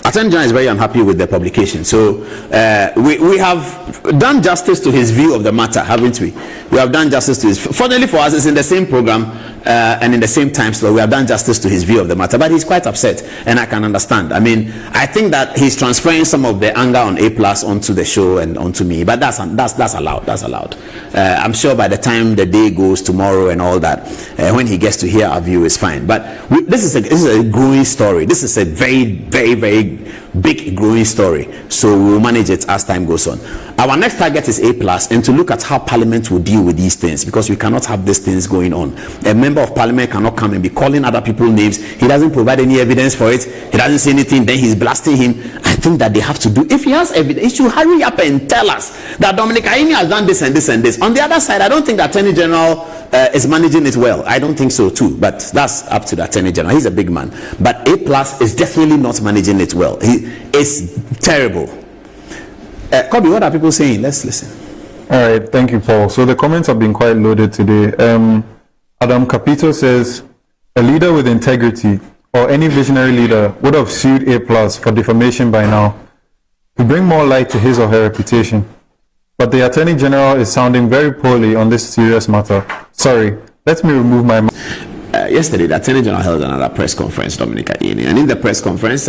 Attorney General is very unhappy with the publication. So we have done justice to his view of the matter, haven't we? We have done justice to his. Fortunately for us, it's in the same program and in the same time slot. We have done justice to his view of the matter, but he's quite upset, and I can understand. I mean, I think that he's transferring some of the anger on A+ onto the show and onto me, but that's allowed. That's allowed. I'm sure by the time the day goes tomorrow and all that, when he gets to hear our view, is fine. But this is a growing story. This is a very, very, very big growing story, so we'll manage it as time goes on. Our next target is A+, and to look at how Parliament will deal with these things, because we cannot have these things going on. A member of Parliament cannot come and be calling other people names. He doesn't provide any evidence for it. He doesn't say anything, then he's blasting him. I think that they have to do, if he has evidence, he should hurry up and tell us that Dominic Aini has done this and this and this. On the other side, I don't think the Attorney General is managing it well. I don't think so too, but that's up to the Attorney General. He's a big man, but A+ is definitely not managing it well. It's terrible. Kobe, what are people saying? Let's listen. All right, thank you, Paul. So the comments have been quite loaded today. Adam Capito says, a leader with integrity or any visionary leader would have sued A+ for defamation by now to bring more light to his or her reputation. But the Attorney General is sounding very poorly on this serious matter. Sorry, let me remove my... Yesterday, the Attorney General held another press conference, Dominic Aini, and in the press conference,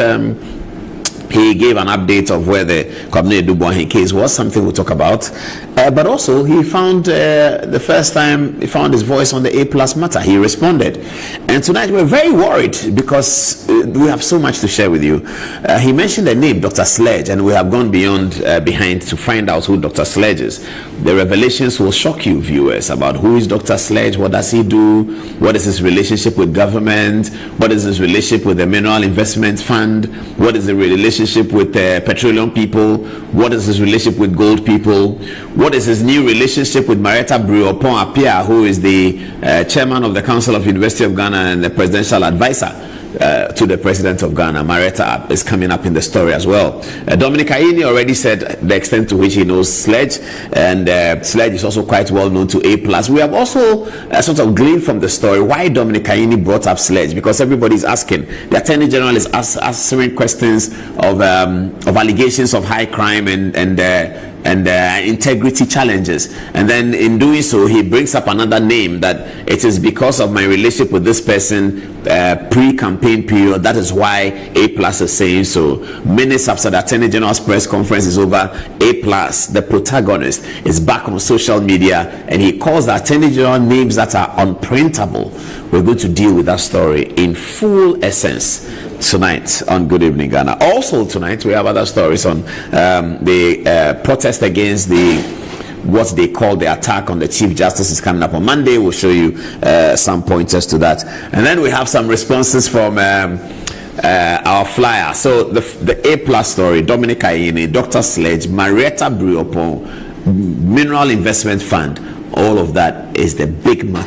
he gave an update of where the Kwabena Dubois case was, something we'll talk about. But also, he found the first time he found his voice on the A+ matter. He responded. And tonight we're very worried because we have so much to share with you. He mentioned the name, Dr. Sledge, and we have gone behind to find out who Dr. Sledge is. The revelations will shock you, viewers, about who is Dr. Sledge, what does he do, what is his relationship with government, what is his relationship with the Mineral Investment Fund, what is the relationship with petroleum people, what is his relationship with gold people, what is his new relationship with Marietta Briopon Apia, who is the chairman of the Council of University of Ghana and the presidential advisor to the president of Ghana. Marietta is coming up in the story as well. Dominic Aini already said the extent to which he knows Sledge, and Sledge is also quite well known to A+. We have also sort of gleaned from the story why Dominic Aini brought up Sledge, because everybody's asking. The Attorney General is answering questions of allegations of high crime and integrity challenges, and then in doing so he brings up another name, that it is because of my relationship with this person pre-campaign period, that is why A+ is saying so. Minutes after the Attorney General's press conference is over, A+, the protagonist, is back on social media, and he calls the Attorney General names that are unprintable. We're going to deal with that story in full essence tonight on Good Evening Ghana. Also tonight we have other stories on the protest against what they call the attack on the Chief Justice is coming up on Monday. We'll show you some pointers to that, and then we have some responses from our flyer. So the A+ story, Dominic Aini, Dr. Sledge, Marietta Briopon, Mineral Investment Fund, all of that is the big matter.